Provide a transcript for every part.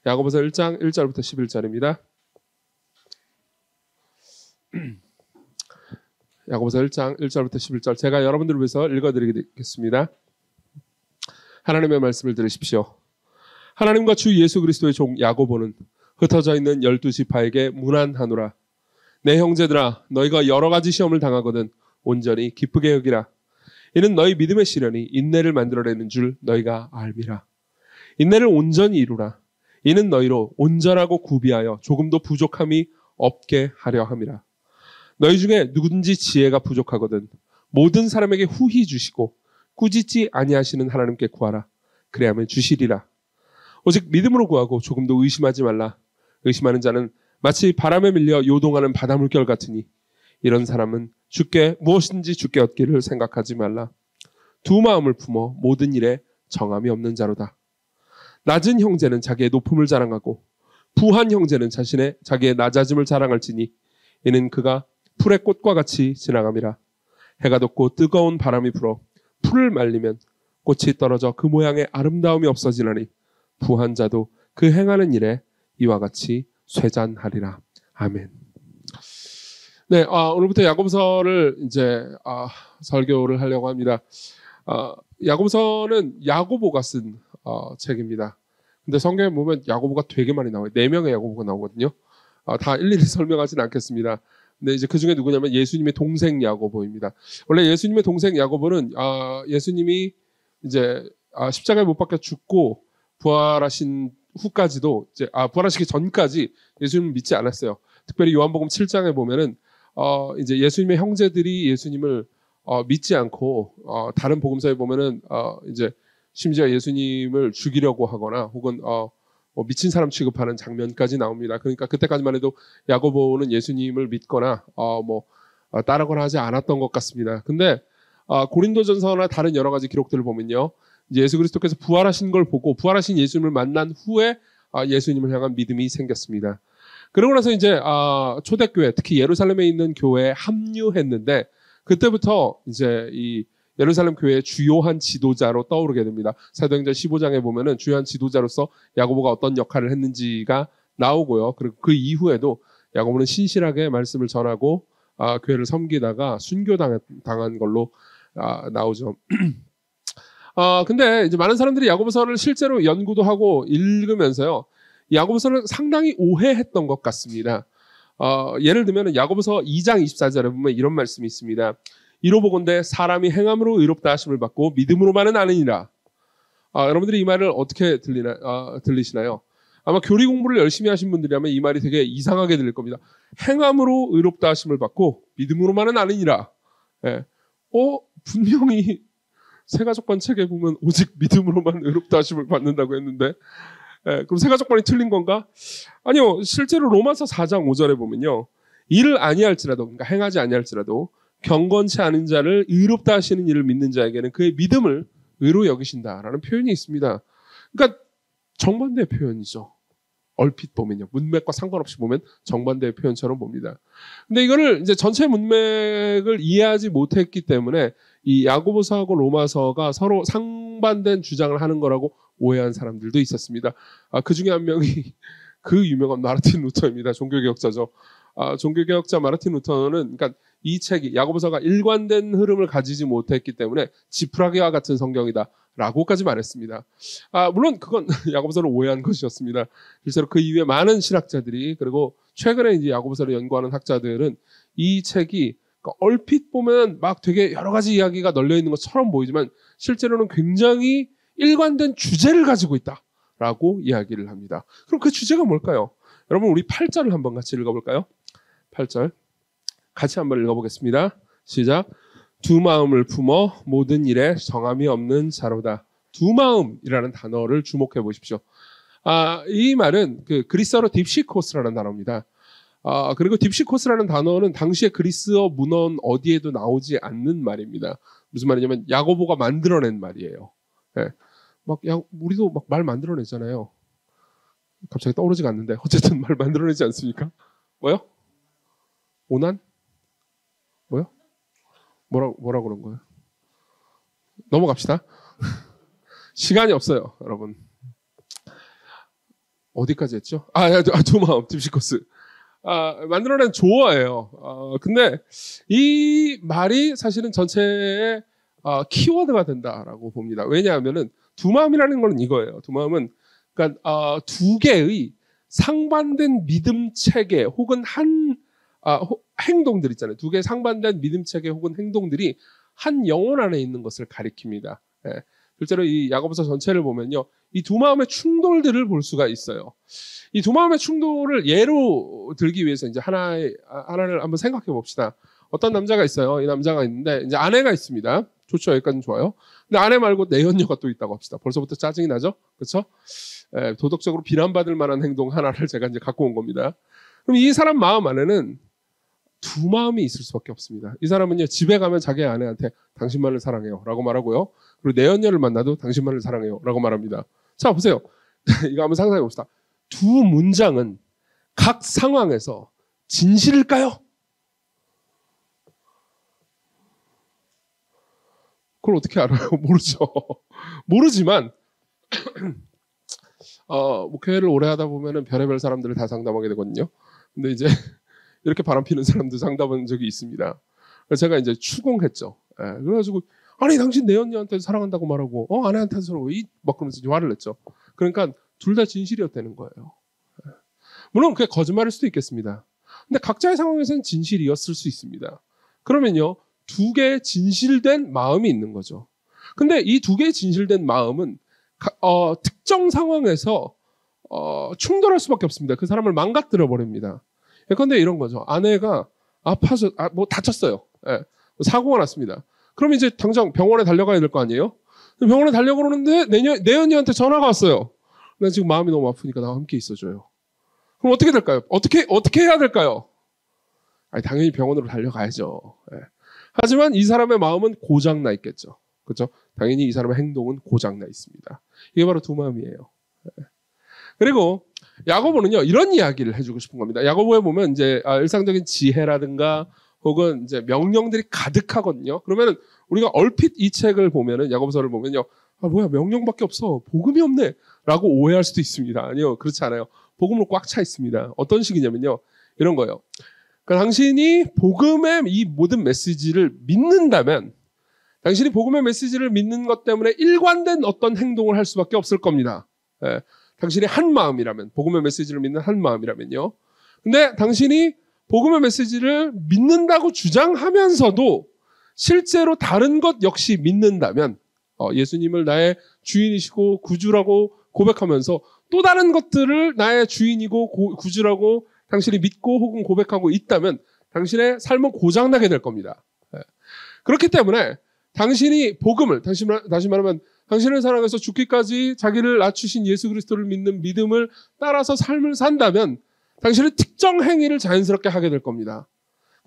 야고보서 1장 1절부터 11절입니다. 야고보서 1장 1절부터 11절 제가 여러분들을 위해서 읽어드리겠습니다. 하나님의 말씀을 들으십시오. 하나님과 주 예수 그리스도의 종 야고보는 흩어져 있는 12지파에게 문안하노라. 내 형제들아, 너희가 여러 가지 시험을 당하거든 온전히 기쁘게 여기라. 이는 너희 믿음의 시련이 인내를 만들어내는 줄 너희가 알미라. 인내를 온전히 이루라. 이는 너희로 온전하고 구비하여 조금도 부족함이 없게 하려 함이라. 너희 중에 누구든지 지혜가 부족하거든 모든 사람에게 후히 주시고 꾸짖지 아니하시는 하나님께 구하라. 그래야만 주시리라. 오직 믿음으로 구하고 조금도 의심하지 말라. 의심하는 자는 마치 바람에 밀려 요동하는 바닷물결 같으니 이런 사람은 무엇인지 주께 얻기를 생각하지 말라. 두 마음을 품어 모든 일에 정함이 없는 자로다. 낮은 형제는 자기의 높음을 자랑하고 부한 형제는 자기의 낮아짐을 자랑할지니 이는 그가 풀의 꽃과 같이 지나감이라. 해가 돋고 뜨거운 바람이 불어 풀을 말리면 꽃이 떨어져 그 모양의 아름다움이 없어지나니 부한 자도 그 행하는 일에 이와 같이 쇠잔하리라. 아멘. 네, 오늘부터 야고보서를 이제 설교를 하려고 합니다. 야고보서는 야고보가 쓴 책입니다. 근데 성경에 보면 야고보가 되게 많이 나와요. 4명의 야고보가 나오거든요. 다 일일이 설명하지는 않겠습니다. 근데 이제 그 중에 누구냐면 예수님의 동생 야고보입니다. 원래 예수님의 동생 야고보는 예수님이 이제 십자가에 못 박혀 죽고 부활하신 후까지도 이제 부활하시기 전까지 예수님을 믿지 않았어요. 특별히 요한복음 7장에 보면은 이제 예수님의 형제들이 예수님을 믿지 않고 다른 복음서에 보면은 이제 심지어 예수님을 죽이려고 하거나 혹은 미친 사람 취급하는 장면까지 나옵니다. 그러니까 그때까지만 해도 야고보는 예수님을 믿거나 따르거나 하지 않았던 것 같습니다. 근데 고린도전서나 다른 여러 가지 기록들을 보면요, 이제 예수 그리스도께서 부활하신 걸 보고 부활하신 예수님을 만난 후에 예수님을 향한 믿음이 생겼습니다. 그러고 나서 이제 초대교회, 특히 예루살렘에 있는 교회에 합류했는데 그때부터 이제 이 예루살렘 교회의 주요한 지도자로 떠오르게 됩니다. 사도행전 15장에 보면은 주요한 지도자로서 야고보가 어떤 역할을 했는지가 나오고요. 그리고 그 이후에도 야고보는 신실하게 말씀을 전하고 교회를 섬기다가 순교당한 걸로 나오죠. 근데 이제 많은 사람들이 야고보서를 실제로 연구도 하고 읽으면서요, 야고보서를 상당히 오해했던 것 같습니다. 예를 들면 야고보서 2장 24절에 보면 이런 말씀이 있습니다. 이로 보건대 사람이 행함으로 의롭다 하심을 받고 믿음으로만은 아니니라. 여러분들이 이 말을 어떻게 들리시나요? 아마 교리 공부를 열심히 하신 분들이라면 이 말이 되게 이상하게 들릴 겁니다. 행함으로 의롭다 하심을 받고 믿음으로만은 아니니라. 예. 분명히 새가족관 책에 보면 오직 믿음으로만 의롭다 하심을 받는다고 했는데, 그럼 새가족관이 틀린 건가? 아니요. 실제로 로마서 4장 5절에 보면요, 일을 아니할지라도, 그러니까 행하지 아니할지라도 경건치 않은 자를 의롭다 하시는 일을 믿는 자에게는 그의 믿음을 의로 여기신다라는 표현이 있습니다. 그러니까 정반대의 표현이죠. 얼핏 보면요, 문맥과 상관없이 보면 정반대의 표현처럼 봅니다. 근데 이거를 이제 전체 문맥을 이해하지 못했기 때문에 이 야고보서하고 로마서가 서로 상반된 주장을 하는 거라고 오해한 사람들도 있었습니다. 그 중에 한 명이 그 유명한 마르틴 루터입니다. 종교개혁자죠. 종교개혁자 마르틴 루터는 그러니까 이 책이 야고보서가 일관된 흐름을 가지지 못했기 때문에 지푸라기와 같은 성경이다라고까지 말했습니다. 물론 그건 야고보서를 오해한 것이었습니다. 실제로 그 이후에 많은 신학자들이, 그리고 최근에 이제 야고보서를 연구하는 학자들은 이 책이 얼핏 보면 막 되게 여러 가지 이야기가 널려 있는 것처럼 보이지만 실제로는 굉장히 일관된 주제를 가지고 있다라고 이야기를 합니다. 그럼 그 주제가 뭘까요? 여러분, 우리 8절을 한번 같이 읽어볼까요? 8절 같이 한번 읽어보겠습니다. 시작. 두 마음을 품어 모든 일에 정함이 없는 자로다. 두 마음이라는 단어를 주목해 보십시오. 이 말은 그 그리스어로 딥시코스라는 단어입니다. 그리고 딥시코스라는 단어는 당시의 그리스어 문헌 어디에도 나오지 않는 말입니다. 무슨 말이냐면 야고보가 만들어낸 말이에요. 네. 우리도 막 말 만들어내잖아요. 갑자기 떠오르지가 않는데 어쨌든 말 만들어내지 않습니까? 뭐요? 오난? 뭐요? 뭐라 그런 거예요? 넘어갑시다. 시간이 없어요, 여러분. 어디까지 했죠? 두 마음, 딥시커스. 만들어낸 조어예요. 근데 이 말이 사실은 전체의 키워드가 된다라고 봅니다. 왜냐하면은 두 마음이라는 건 이거예요. 두 마음은 그러니까 두 개의 상반된 믿음 체계 혹은 행동들 있잖아요. 두 개의 상반된 믿음 체계 혹은 행동들이 한 영혼 안에 있는 것을 가리킵니다. 예. 실제로 이 야고보서 전체를 보면요, 이 두 마음의 충돌들을 볼 수가 있어요. 이 두 마음의 충돌을 예로 들기 위해서 이제 하나를 한번 생각해 봅시다. 어떤 남자가 있어요. 이 남자가 있는데 이제 아내가 있습니다. 좋죠, 여기까지는 좋아요. 근데 아내 말고 내연녀가 또 있다고 합시다. 벌써부터 짜증이 나죠, 그렇죠? 도덕적으로 비난받을 만한 행동 하나를 제가 이제 갖고 온 겁니다. 그럼 이 사람 마음 안에는 두 마음이 있을 수밖에 없습니다. 이 사람은요, 집에 가면 자기 아내한테 당신만을 사랑해요 라고 말하고요, 그리고 내연녀를 만나도 당신만을 사랑해요 라고 말합니다. 자, 보세요. 이거 한번 상상해 봅시다. 두 문장은 각 상황에서 진실일까요? 그걸 어떻게 알아요? 모르죠. 모르지만 목회를 오래 하다 보면은 별의별 사람들을 다 상담하게 되거든요. 근데 이제 이렇게 바람피는 사람도 상담한 적이 있습니다. 그래서 제가 이제 추궁했죠. 그래가지고 아니 당신 내 언니한테 사랑한다고 말하고 아내한테 사랑하고 막 그러면서 화를 냈죠. 그러니까 둘 다 진실이었다는 거예요. 물론 그게 거짓말일 수도 있겠습니다. 근데 각자의 상황에서는 진실이었을 수 있습니다. 그러면요, 두 개의 진실된 마음이 있는 거죠. 근데 이 두 개의 진실된 마음은 특정 상황에서 충돌할 수밖에 없습니다. 그 사람을 망가뜨려 버립니다. 예컨대 이런 거죠. 아내가 아파서 뭐 다쳤어요. 사고가 났습니다. 그럼 이제 당장 병원에 달려가야 될 거 아니에요? 병원에 달려가는데 내연이한테 전화가 왔어요. 나 지금 마음이 너무 아프니까 나와 함께 있어줘요. 그럼 어떻게 될까요? 어떻게 해야 될까요? 당연히 병원으로 달려가야죠. 하지만 이 사람의 마음은 고장나 있겠죠. 그렇죠? 당연히 이 사람의 행동은 고장나 있습니다. 이게 바로 두 마음이에요. 그리고 야고보는요, 이런 이야기를 해주고 싶은 겁니다. 야고보에 보면 이제 일상적인 지혜라든가 혹은 이제 명령들이 가득하거든요. 그러면은 우리가 얼핏 이 책을 보면은, 야고보서를 보면요, 뭐야, 명령밖에 없어, 복음이 없네 라고 오해할 수도 있습니다. 아니요, 그렇지 않아요. 복음으로 꽉 차 있습니다. 어떤 식이냐면요, 이런 거예요. 그러니까 당신이 복음의 이 모든 메시지를 믿는다면, 당신이 복음의 메시지를 믿는 것 때문에 일관된 어떤 행동을 할 수밖에 없을 겁니다. 당신이 한 마음이라면, 복음의 메시지를 믿는 한 마음이라면요. 근데 당신이 복음의 메시지를 믿는다고 주장하면서도 실제로 다른 것 역시 믿는다면, 예수님을 나의 주인이시고 구주라고 고백하면서 또 다른 것들을 나의 주인이고 구주라고 당신이 믿고 혹은 고백하고 있다면 당신의 삶은 고장나게 될 겁니다. 그렇기 때문에 당신이 복음을, 다시 말하면 당신을 사랑해서 죽기까지 자기를 낮추신 예수 그리스도를 믿는 믿음을 따라서 삶을 산다면 당신은 특정 행위를 자연스럽게 하게 될 겁니다.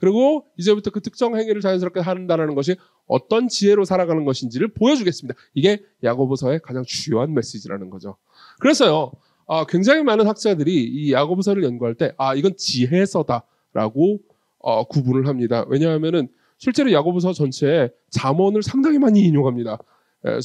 그리고 이제부터 그 특정 행위를 자연스럽게 한다는 것이 어떤 지혜로 살아가는 것인지를 보여주겠습니다. 이게 야고보서의 가장 주요한 메시지라는 거죠. 그래서요, 굉장히 많은 학자들이 이 야고보서를 연구할 때 이건 지혜서다라고 구분을 합니다. 왜냐하면은 실제로 야고보서 전체에 잠언을 상당히 많이 인용합니다.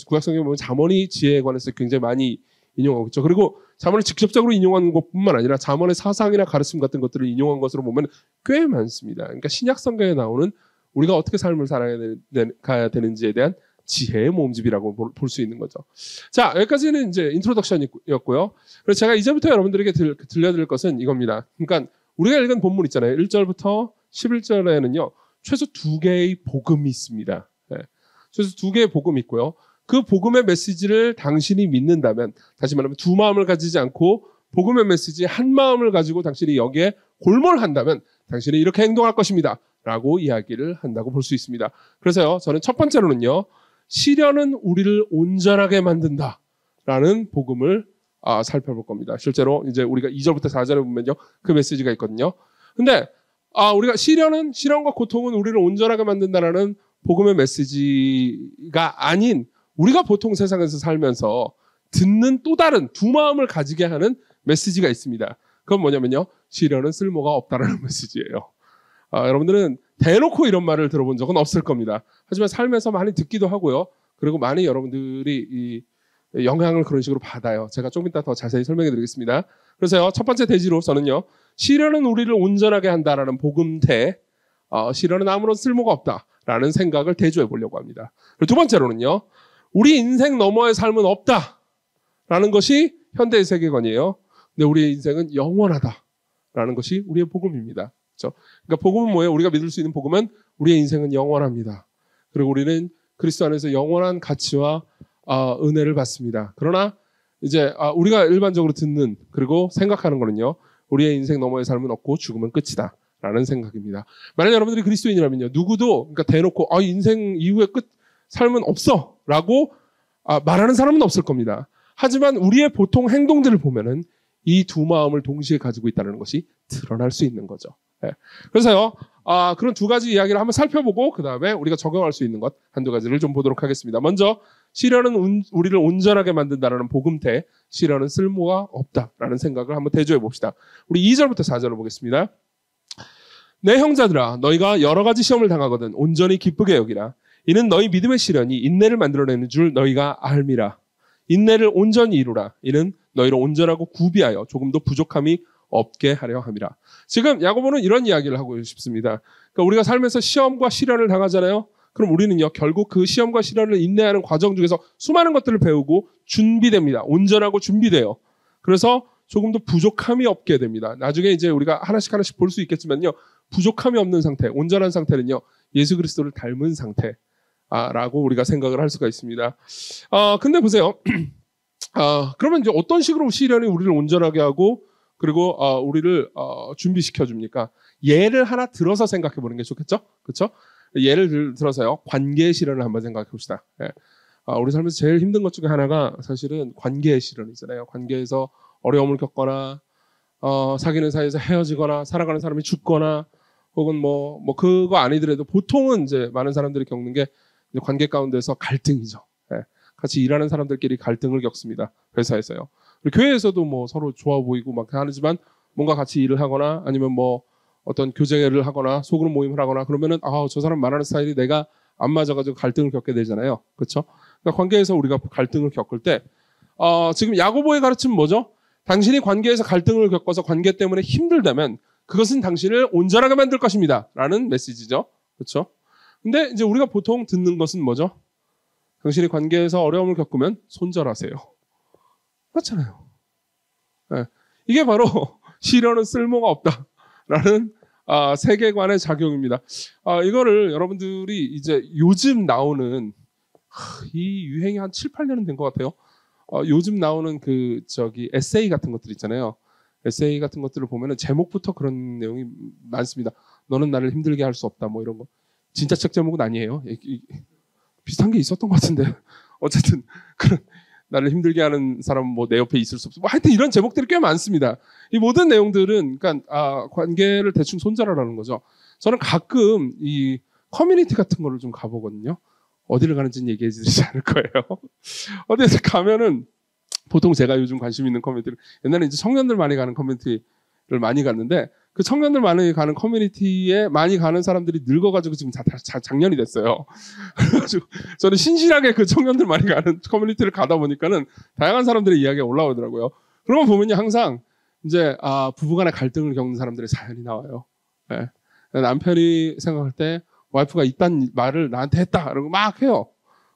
구약성경에 보면 잠언이 지혜에 관해서 굉장히 많이 인용하고 있죠. 그리고 잠언을 직접적으로 인용한 것뿐만 아니라 잠언의 사상이나 가르침 같은 것들을 인용한 것으로 보면 꽤 많습니다. 그러니까 신약 성경에 나오는 우리가 어떻게 삶을 살아가야 되는지에 대한 지혜의 모음집이라고 볼 수 있는 거죠. 자, 여기까지는 이제 인트로덕션이었고요. 그래서 제가 이제부터 여러분들에게 들려드릴 것은 이겁니다. 그러니까 우리가 읽은 본문 있잖아요. 1절부터 11절에는요. 최소 두 개의 복음이 있습니다. 최소 두 개의 복음이 있고요. 그 복음의 메시지를 당신이 믿는다면, 다시 말하면 두 마음을 가지지 않고 복음의 메시지 한 마음을 가지고 당신이 여기에 골몰한다면 당신이 이렇게 행동할 것입니다 라고 이야기를 한다고 볼 수 있습니다. 그래서요, 저는 첫 번째로는요, 시련은 우리를 온전하게 만든다 라는 복음을 살펴볼 겁니다. 실제로 이제 우리가 2절부터 4절에 보면요, 그 메시지가 있거든요. 근데 우리가 시련과 고통은 우리를 온전하게 만든다라는 복음의 메시지가 아닌, 우리가 보통 세상에서 살면서 듣는 또 다른 두 마음을 가지게 하는 메시지가 있습니다. 그건 뭐냐면요, 시련은 쓸모가 없다라는 메시지예요. 여러분들은 대놓고 이런 말을 들어본 적은 없을 겁니다. 하지만 삶에서 많이 듣기도 하고요. 그리고 많이 여러분들이 영향을 그런 식으로 받아요. 제가 조금 이따 더 자세히 설명해 드리겠습니다. 그래서요, 첫 번째 대지로 저는요, 시련은 우리를 온전하게 한다라는 복음태, 시련은 아무런 쓸모가 없다라는 생각을 대조해 보려고 합니다. 그리고 두 번째로는요, 우리 인생 너머의 삶은 없다라는 것이 현대의 세계관이에요. 근데 우리의 인생은 영원하다라는 것이 우리의 복음입니다. 그렇죠? 그러니까 복음은 뭐예요? 우리가 믿을 수 있는 복음은 우리의 인생은 영원합니다. 그리고 우리는 그리스도 안에서 영원한 가치와 은혜를 받습니다. 그러나 이제 우리가 일반적으로 듣는 그리고 생각하는 거는요, 우리의 인생 너머의 삶은 없고 죽으면 끝이다 라는 생각입니다. 만약 여러분들이 그리스도인이라면요, 누구도 그러니까 대놓고 인생 이후의 끝 삶은 없어 라고 말하는 사람은 없을 겁니다. 하지만 우리의 보통 행동들을 보면은 이 두 마음을 동시에 가지고 있다는 것이 드러날 수 있는 거죠. 네. 그래서요, 그런 두 가지 이야기를 한번 살펴보고 그 다음에 우리가 적용할 수 있는 것 한두 가지를 좀 보도록 하겠습니다. 먼저 시련은 우리를 온전하게 만든다라는 복음태, 시련은 쓸모가 없다라는 생각을 한번 대조해 봅시다. 우리 2절부터 4절을 보겠습니다. 내 형제들아, 너희가 여러 가지 시험을 당하거든 온전히 기쁘게 여기라. 이는 너희 믿음의 시련이 인내를 만들어내는 줄 너희가 알미라. 인내를 온전히 이루라. 이는 너희를 온전하고 구비하여 조금도 부족함이 없게 하려 함이라. 지금 야고보는 이런 이야기를 하고 싶습니다. 그러니까 우리가 삶에서 시험과 시련을 당하잖아요. 그럼 우리는요, 결국 그 시험과 시련을 인내하는 과정 중에서 수많은 것들을 배우고 준비됩니다. 온전하고 준비돼요. 그래서 조금도 부족함이 없게 됩니다. 나중에 이제 우리가 하나씩 볼 수 있겠지만요, 부족함이 없는 상태, 온전한 상태는요, 예수 그리스도를 닮은 상태라고 우리가 생각을 할 수가 있습니다. 근데 보세요. 그러면 이제 어떤 식으로 시련이 우리를 온전하게 하고 그리고 우리를 준비시켜 줍니까? 예를 하나 들어서 생각해 보는 게 좋겠죠? 그렇죠? 예를 들어서요, 관계의 시련을 한번 생각해 봅시다. 예. 우리 삶에서 제일 힘든 것 중에 하나가 사실은 관계의 시련이잖아요. 관계에서 어려움을 겪거나 사귀는 사이에서 헤어지거나 사랑하는 사람이 죽거나 혹은 뭐 그거 아니더라도 보통은 이제 많은 사람들이 겪는 게 관계 가운데서 갈등이죠. 예. 같이 일하는 사람들끼리 갈등을 겪습니다. 회사에서요. 교회에서도 뭐 서로 좋아 보이고 막 하지만 뭔가 같이 일을 하거나 아니면 뭐 어떤 교제를 하거나 소그룹 모임을 하거나 그러면은 저 사람 말하는 스타일이 내가 안 맞아가지고 갈등을 겪게 되잖아요. 그렇죠? 그러니까 관계에서 우리가 갈등을 겪을 때 지금 야고보의 가르침은 뭐죠? 당신이 관계에서 갈등을 겪어서 관계 때문에 힘들다면 그것은 당신을 온전하게 만들 것입니다. 라는 메시지죠. 그렇죠? 근데 이제 우리가 보통 듣는 것은 뭐죠? 당신이 관계에서 어려움을 겪으면 손절하세요. 그렇잖아요. 네. 이게 바로 시련은 쓸모가 없다라는 세계관의 작용입니다. 이거를 여러분들이 이제 요즘 나오는 이 유행이 한 7, 8년은 된 것 같아요. 요즘 나오는 에세이 같은 것들 있잖아요. 에세이 같은 것들을 보면은 제목부터 그런 내용이 많습니다. 너는 나를 힘들게 할 수 없다. 뭐 이런 거. 진짜 책 제목은 아니에요. 비슷한 게 있었던 것 같은데. 어쨌든 그런 나를 힘들게 하는 사람은 뭐 내 옆에 있을 수 없어. 뭐 하여튼 이런 제목들이 꽤 많습니다. 이 모든 내용들은 그러니까 관계를 대충 손절하라는 거죠. 저는 가끔 이 커뮤니티 같은 거를 좀 가보거든요. 어디를 가는지는 얘기해 주지 않을 거예요. 어디에서 가면은 보통 제가 요즘 관심 있는 커뮤니티를 옛날에 이제 청년들 많이 가는 커뮤니티를 많이 갔는데 그 청년들 많이 가는 커뮤니티에 많이 가는 사람들이 늙어가지고 지금 다 작년이 됐어요. 그래가지고 저는 신실하게 그 청년들 많이 가는 커뮤니티를 가다 보니까는 다양한 사람들의 이야기가 올라오더라고요. 그러면 보면요, 항상 이제 부부간의 갈등을 겪는 사람들의 사연이 나와요. 네. 남편이 생각할 때 와이프가 이딴 말을 나한테 했다, 이러고 막 해요.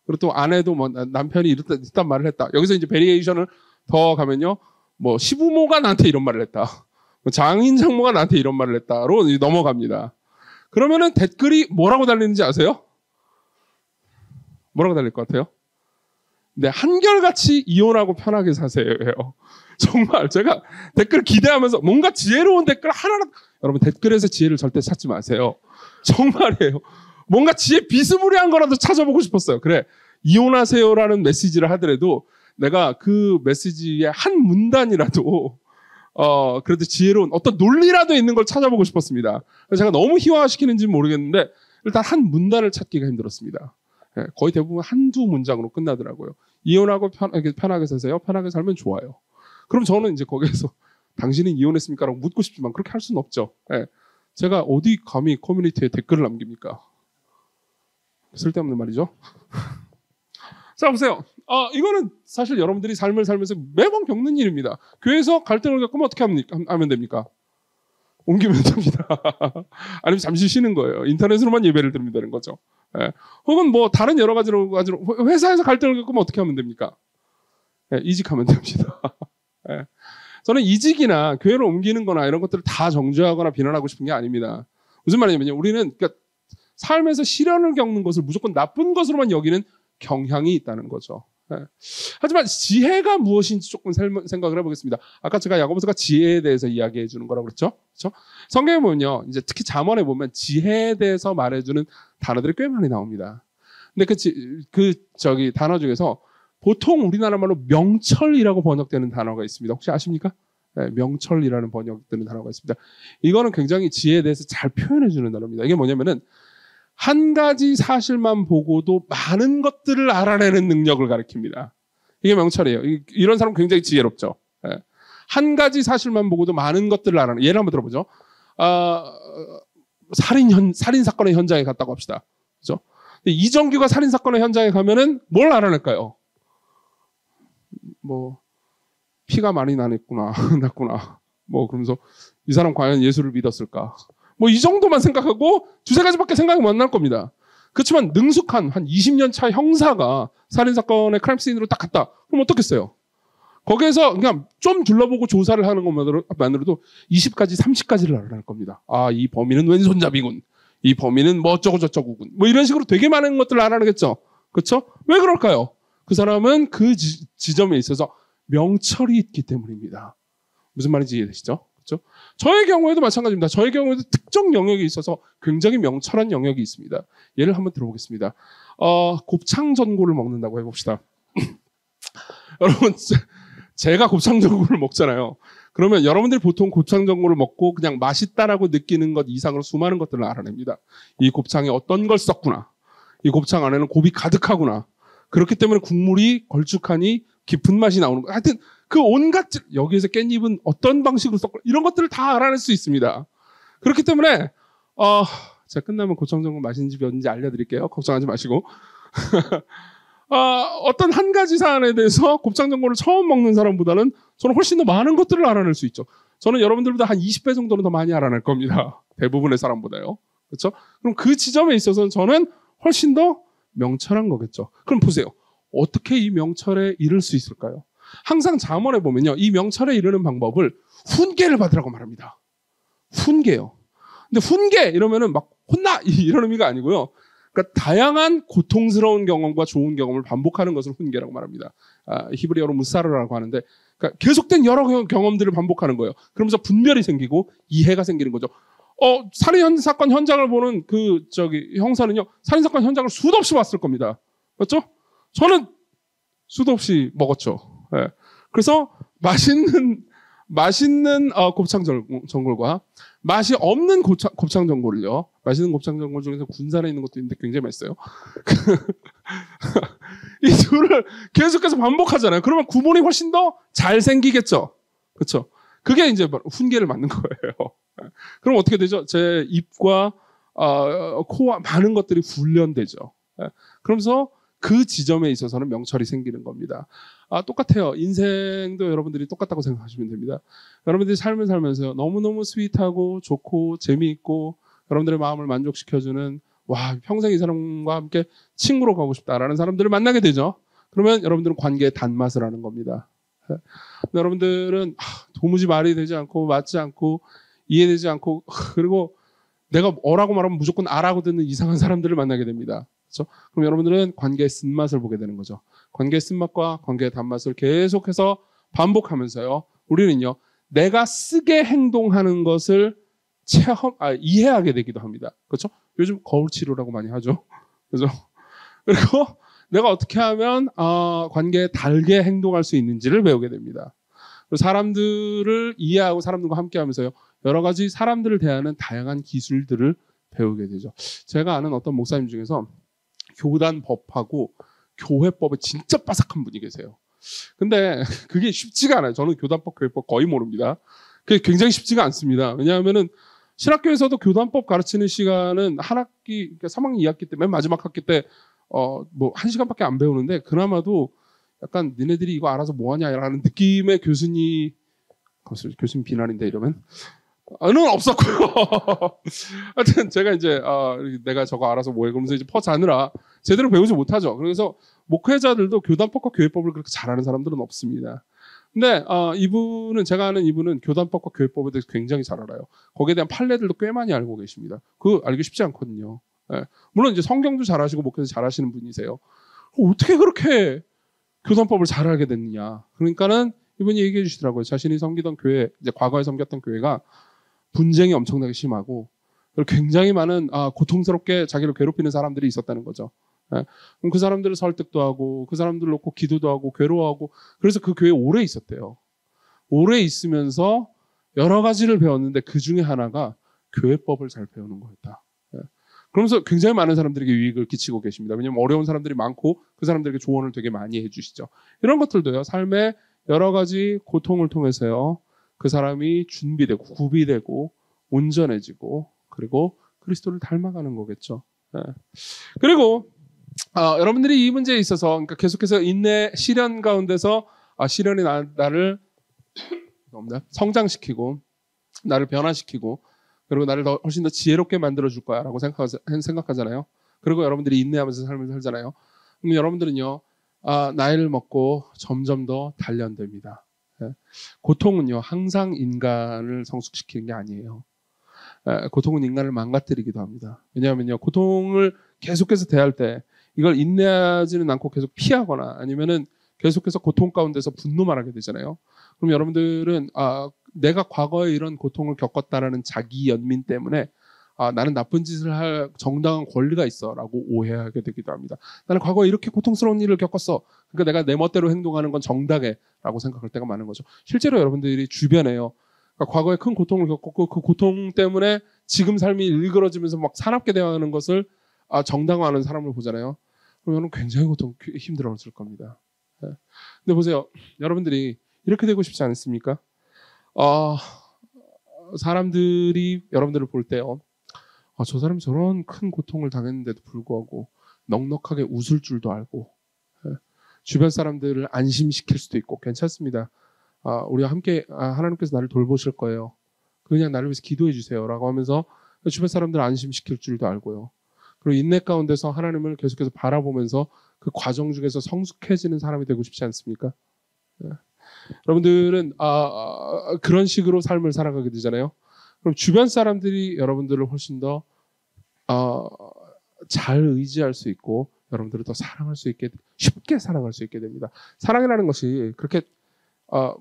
그리고 또 아내도 뭐 남편이 이딴 말을 했다. 여기서 이제 베리에이션을 더 가면요, 뭐 시부모가 나한테 이런 말을 했다. 장인 장모가 나한테 이런 말을 했다로 넘어갑니다. 그러면은 댓글이 뭐라고 달리는지 아세요? 뭐라고 달릴 것 같아요? 네, 한결같이 이혼하고 편하게 사세요. 정말 제가 댓글 기대하면서 뭔가 지혜로운 댓글 하나라도, 여러분 댓글에서 지혜를 절대 찾지 마세요. 정말이에요. 뭔가 지혜 비스무리한 거라도 찾아보고 싶었어요. 그래, 이혼하세요라는 메시지를 하더라도 내가 그 메시지의 한 문단이라도 그래도 지혜로운 어떤 논리라도 있는 걸 찾아보고 싶었습니다. 제가 너무 희화화시키는지는 모르겠는데 일단 한 문단을 찾기가 힘들었습니다. 예, 거의 대부분 한두 문장으로 끝나더라고요. 이혼하고 편하게 사세요. 편하게 살면 좋아요. 그럼 저는 이제 거기에서 당신은 이혼했습니까? 라고 묻고 싶지만 그렇게 할 수는 없죠. 예, 제가 어디 감히 커뮤니티에 댓글을 남깁니까? 쓸데없는 말이죠. 자, 보세요. 이거는 사실 여러분들이 삶을 살면서 매번 겪는 일입니다. 교회에서 갈등을 겪으면 어떻게 하면 됩니까? 옮기면 됩니다. 아니면 잠시 쉬는 거예요. 인터넷으로만 예배를 드린다는 거죠. 예. 혹은 뭐 다른 여러 가지로 회사에서 갈등을 겪으면 어떻게 하면 됩니까? 예, 이직하면 됩니다. 예. 저는 이직이나 교회를 옮기는 거나 이런 것들을 다 정죄하거나 비난하고 싶은 게 아닙니다. 무슨 말이냐면요. 우리는 그러니까 삶에서 시련을 겪는 것을 무조건 나쁜 것으로만 여기는 경향이 있다는 거죠. 예. 하지만 지혜가 무엇인지 조금 생각을 해보겠습니다. 아까 제가 야고보서가 지혜에 대해서 이야기해 주는 거라고 그랬죠. 그렇죠? 성경에 보면요, 이제 특히 잠언에 보면 지혜에 대해서 말해주는 단어들이 꽤 많이 나옵니다. 근데 그 단어 중에서 보통 우리나라 말로 명철이라고 번역되는 단어가 있습니다. 혹시 아십니까? 네, 명철이라는 번역되는 단어가 있습니다. 이거는 굉장히 지혜에 대해서 잘 표현해 주는 단어입니다. 이게 뭐냐면은 한 가지 사실만 보고도 많은 것들을 알아내는 능력을 가리킵니다. 이게 명철이에요. 이런 사람 굉장히 지혜롭죠. 예. 한 가지 사실만 보고도 많은 것들을 알아내. 예를 한번 들어보죠. 살인 사건의 현장에 갔다고 합시다. 그죠? 이정규가 살인 사건의 현장에 가면은 뭘 알아낼까요? 뭐 피가 많이 났구나. 뭐 그러면서 이 사람 과연 예수를 믿었을까? 뭐 이 정도만 생각하고 두세 가지밖에 생각이 못 날 겁니다. 그렇지만 능숙한 한 20년 차 형사가 살인사건의 크라임씬으로 딱 갔다. 그럼 어떻겠어요? 거기에서 그냥 좀 둘러보고 조사를 하는 것만으로도 20가지, 30가지를 알아낼 겁니다. 이 범인은 왼손잡이군. 이 범인은 뭐 어쩌고저쩌고군. 뭐 이런 식으로 되게 많은 것들을 알아내겠죠. 그렇죠? 왜 그럴까요? 그 사람은 그 지점에 있어서 명철이 있기 때문입니다. 무슨 말인지 이해되시죠? 그렇죠? 저의 경우에도 마찬가지입니다. 저의 경우에도 특정 영역에 있어서 굉장히 명철한 영역이 있습니다. 예를 한번 들어보겠습니다. 곱창 전골을 먹는다고 해봅시다. 여러분, 제가 곱창 전골을 먹잖아요. 그러면 여러분들이 보통 곱창 전골을 먹고 그냥 맛있다라고 느끼는 것 이상으로 수많은 것들을 알아냅니다. 이 곱창에 어떤 걸 썼구나. 이 곱창 안에는 곱이 가득하구나. 그렇기 때문에 국물이 걸쭉하니 깊은 맛이 나오는 거. 하여튼 그 온갖 여기에서 깻잎은 어떤 방식으로 썼고 이런 것들을 다 알아낼 수 있습니다. 그렇기 때문에 제가 끝나면 곱창 전골 맛있는 집이 어딘지 알려드릴게요. 걱정하지 마시고. 어떤 한 가지 사안에 대해서 곱창 전골을 처음 먹는 사람보다는 저는 훨씬 더 많은 것들을 알아낼 수 있죠. 저는 여러분들보다 한 20배 정도는 더 많이 알아낼 겁니다. 대부분의 사람보다요. 그렇죠? 그럼 그 지점에 있어서는 저는 훨씬 더 명철한 거겠죠. 그럼 보세요. 어떻게 이 명철에 이를 수 있을까요? 항상 잠언에 보면요. 이 명철에 이르는 방법을 훈계를 받으라고 말합니다. 훈계요. 근데 훈계 이러면은 막 혼나 이런 의미가 아니고요. 그러니까 다양한 고통스러운 경험과 좋은 경험을 반복하는 것을 훈계라고 말합니다. 히브리어로 무사르라고 하는데 그러니까 계속된 여러 경험들을 반복하는 거예요. 그러면서 분별이 생기고 이해가 생기는 거죠. 살인사건 현장을 보는 형사는요. 살인사건 현장을 수도 없이 봤을 겁니다. 맞죠? 저는 수도 없이 먹었죠. 예. 그래서 맛있는 곱창 전골과 맛이 없는 곱창 전골을요. 맛있는 곱창 전골 중에서 군산에 있는 것도 있는데 굉장히 맛있어요. 이 둘을 계속해서 반복하잖아요. 그러면 구분이 훨씬 더 잘 생기겠죠. 그렇죠? 그게 이제 훈계를 맞는 거예요. 그럼 어떻게 되죠? 제 입과 코와 많은 것들이 훈련되죠. 그러면서 그 지점에 있어서는 명철이 생기는 겁니다. 똑같아요. 인생도 여러분들이 똑같다고 생각하시면 됩니다. 여러분들이 삶을 살면서 너무너무 스윗하고 좋고 재미있고 여러분들의 마음을 만족시켜주는 평생 이 사람과 함께 친구로 가고 싶다라는 사람들을 만나게 되죠. 그러면 여러분들은 관계의 단맛을 아는 겁니다. 여러분들은 도무지 말이 되지 않고 맞지 않고 이해되지 않고 그리고 내가 뭐라고 말하면 무조건 아라고 듣는 이상한 사람들을 만나게 됩니다. 그렇죠? 그럼 여러분들은 관계의 쓴맛을 보게 되는 거죠. 관계의 쓴맛과 관계의 단맛을 계속해서 반복하면서요. 우리는요. 내가 쓰게 행동하는 것을 이해하게 되기도 합니다. 그렇죠? 요즘 거울 치료라고 많이 하죠. 그렇죠? 그리고 내가 어떻게 하면 관계에 달게 행동할 수 있는지를 배우게 됩니다. 그리고 사람들을 이해하고 사람들과 함께하면서요. 여러 가지 사람들을 대하는 다양한 기술들을 배우게 되죠. 제가 아는 어떤 목사님 중에서 교단법하고 교회법에 진짜 빠삭한 분이 계세요. 근데 그게 쉽지가 않아요. 저는 교단법, 교회법 거의 모릅니다. 그게 굉장히 쉽지가 않습니다. 왜냐하면은 신학교에서도 교단법 가르치는 시간은 한 학기, 그러니까 3학년 2학기 때, 맨 마지막 학기 때, 뭐, 1시간밖에 안 배우는데, 그나마도 약간 니네들이 이거 알아서 뭐하냐라는 느낌의 교수님 비난인데 이러면 는 없었고요. 하여튼 제가 이제 내가 저거 알아서 뭐해 그러면서 이제 퍼자느라 제대로 배우지 못하죠. 그래서 목회자들도 교단법과 교회법을 그렇게 잘하는 사람들은 없습니다. 근데 제가 아는 이분은 교단법과 교회법에 대해서 굉장히 잘 알아요. 거기에 대한 판례들도 꽤 많이 알고 계십니다. 그거 알기 쉽지 않거든요. 예. 물론 이제 성경도 잘하시고 목회도 잘하시는 분이세요. 어떻게 그렇게 교단법을 잘 알게 됐느냐. 그러니까는 이분이 얘기해 주시더라고요. 자신이 섬기던 교회, 이제 과거에 섬겼던 교회가 분쟁이 엄청나게 심하고 굉장히 많은 고통스럽게 자기를 괴롭히는 사람들이 있었다는 거죠. 예. 그럼 그 사람들을 설득도 하고 그 사람들을 놓고 기도도 하고 괴로워하고 그래서 그 교회에 오래 있었대요. 오래 있으면서 여러 가지를 배웠는데 그 중에 하나가 교회법을 잘 배우는 거였다. 예. 그러면서 굉장히 많은 사람들에게 유익을 끼치고 계십니다. 왜냐하면 어려운 사람들이 많고 그 사람들에게 조언을 되게 많이 해주시죠. 이런 것들도요. 삶의 여러 가지 고통을 통해서요. 그 사람이 준비되고 구비되고 온전해지고 그리고 그리스도를 닮아가는 거겠죠. 예. 그리고 여러분들이 이 문제에 있어서 그러니까 계속해서 인내 시련 가운데서 시련이 나를 성장시키고 나를 변화시키고 그리고 나를 훨씬 더 지혜롭게 만들어줄 거야라고 생각하잖아요. 그리고 여러분들이 인내하면서 삶을 살잖아요. 그럼 여러분들은요. 나이를 먹고 점점 더 단련됩니다. 예. 고통은요. 항상 인간을 성숙시키는 게 아니에요. 고통은 인간을 망가뜨리기도 합니다. 왜냐하면요. 고통을 계속해서 대할 때 이걸 인내하지는 않고 계속 피하거나 아니면은 계속해서 고통 가운데서 분노만 하게 되잖아요. 그럼 여러분들은 내가 과거에 이런 고통을 겪었다라는 자기 연민 때문에 나는 나쁜 짓을 할 정당한 권리가 있어라고 오해하게 되기도 합니다. 나는 과거에 이렇게 고통스러운 일을 겪었어. 그러니까 내가 내 멋대로 행동하는 건 정당해라고 생각할 때가 많은 거죠. 실제로 여러분들이 주변에요. 그러니까 과거에 큰 고통을 겪었고 그 고통 때문에 지금 삶이 일그러지면서 막 사납게 대하는 것을 정당화하는 사람을 보잖아요. 그럼 여러분 굉장히 힘들어질 겁니다. 네. 근데 보세요. 여러분들이 이렇게 되고 싶지 않습니까? 사람들이 여러분들을 볼 때요. 저 사람이 저런 큰 고통을 당했는데도 불구하고 넉넉하게 웃을 줄도 알고 주변 사람들을 안심시킬 수도 있고 괜찮습니다. 우리와 함께 하나님께서 나를 돌보실 거예요. 그냥 나를 위해서 기도해 주세요 라고 하면서 주변 사람들을 안심시킬 줄도 알고요. 그리고 인내 가운데서 하나님을 계속해서 바라보면서 그 과정 중에서 성숙해지는 사람이 되고 싶지 않습니까? 여러분들은 그런 식으로 삶을 살아가게 되잖아요. 그럼 주변 사람들이 여러분들을 훨씬 더 잘 의지할 수 있고 여러분들을 더 사랑할 수 있게 쉽게 사랑할 수 있게 됩니다. 사랑이라는 것이 그렇게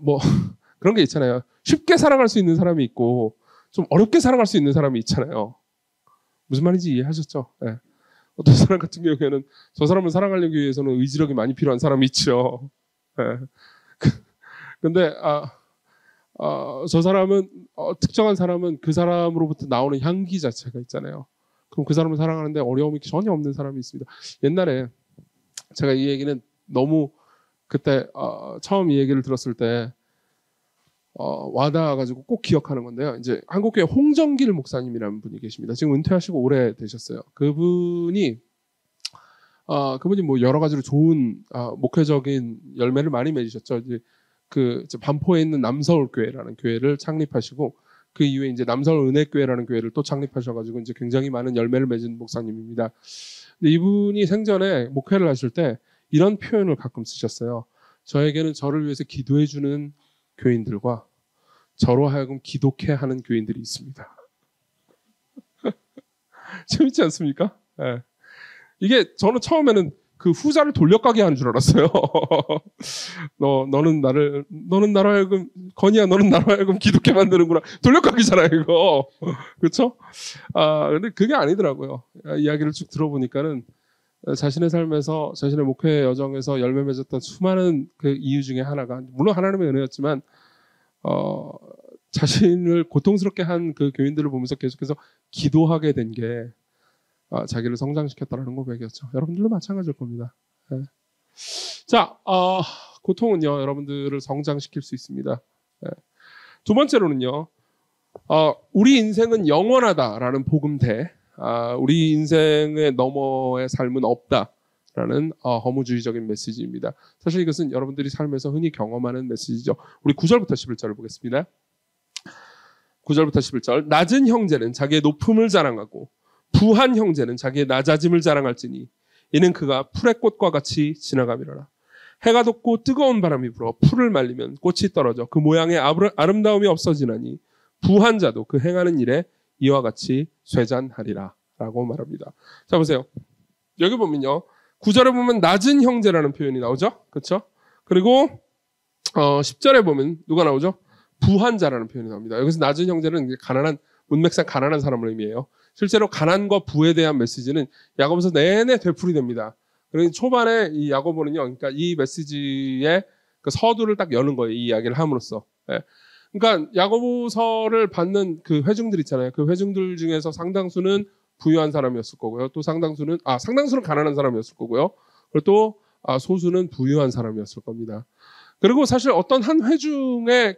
뭐 그런 게 있잖아요. 쉽게 사랑할 수 있는 사람이 있고 좀 어렵게 사랑할 수 있는 사람이 있잖아요. 무슨 말인지 이해하셨죠? 네. 어떤 사람 같은 경우에는 저 사람을 사랑하려기 위해서는 의지력이 많이 필요한 사람이 있죠. 네. 근데 저 사람은 특정한 사람은 그 사람으로부터 나오는 향기 자체가 있잖아요. 그럼 그 사람을 사랑하는데 어려움이 전혀 없는 사람이 있습니다. 옛날에 제가 이 얘기는 너무 그때 처음 이 얘기를 들었을 때 와닿아가지고 꼭 기억하는 건데요. 이제 한국교회 홍정길 목사님이라는 분이 계십니다. 지금 은퇴하시고 오래 되셨어요. 그분이 뭐 여러 가지로 좋은 목회적인 열매를 많이 맺으셨죠. 이제 그 반포에 있는 남서울교회라는 교회를 창립하시고 그 이후에 이제 남서울 은혜교회라는 교회를 또 창립하셔가지고 이제 굉장히 많은 열매를 맺은 목사님입니다. 근데 이분이 생전에 목회를 하실 때 이런 표현을 가끔 쓰셨어요. 저에게는 저를 위해서 기도해주는 교인들과 저로 하여금 기독해 하는 교인들이 있습니다. 재밌지 않습니까? 네. 이게 저는 처음에는 그 후자를 돌려가게 하는 줄 알았어요. 너는 나를 하여금 건이야 너는 나로 하여금 기독해 만드는구나. 돌려가기잖아요 이거. 그렇죠? 근데 그게 아니더라고요. 이야기를 쭉 들어보니까는 자신의 삶에서 자신의 목회 여정에서 열매 맺었던 수많은 그 이유 중에 하나가 물론 하나님의 은혜였지만 자신을 고통스럽게 한 그 교인들을 보면서 계속해서 기도하게 된 게 자기를 성장시켰다는 고백이었죠. 여러분들도 마찬가지일 겁니다. 네. 자, 고통은요 여러분들을 성장시킬 수 있습니다. 네. 두 번째로는요 우리 인생은 영원하다라는 복음대 우리 인생의 너머의 삶은 없다 라는 허무주의적인 메시지입니다. 사실 이것은 여러분들이 삶에서 흔히 경험하는 메시지죠. 우리 9절부터 11절을 보겠습니다. 9절부터 11절. 낮은 형제는 자기의 높음을 자랑하고 부한 형제는 자기의 낮아짐을 자랑할지니 이는 그가 풀의 꽃과 같이 지나가미로라. 해가 돋고 뜨거운 바람이 불어 풀을 말리면 꽃이 떨어져 그 모양의 아름다움이 없어지나니 부한 자도 그 행하는 일에 이와 같이 쇠잔하리라 라고 말합니다. 자 보세요. 여기 보면요. 9절에 보면 낮은 형제라는 표현이 나오죠. 그렇죠? 그리고 10절에 보면 누가 나오죠? 부한 자라는 표현이 나옵니다. 여기서 낮은 형제는 가난한, 문맥상 가난한 사람을 의미해요. 실제로 가난과 부에 대한 메시지는 야고보서 내내 되풀이됩니다. 그리고 초반에 이 야고보는요, 그러니까 이 메시지의 그 서두를 딱 여는 거예요. 이 이야기를 함으로써. 예. 그러니까 야고보서를 받는 그 회중들 있잖아요. 그 회중들 중에서 상당수는 부유한 사람이었을 거고요. 또 상당수는 가난한 사람이었을 거고요. 그리고 또 소수는 부유한 사람이었을 겁니다. 그리고 사실 어떤 한 회중의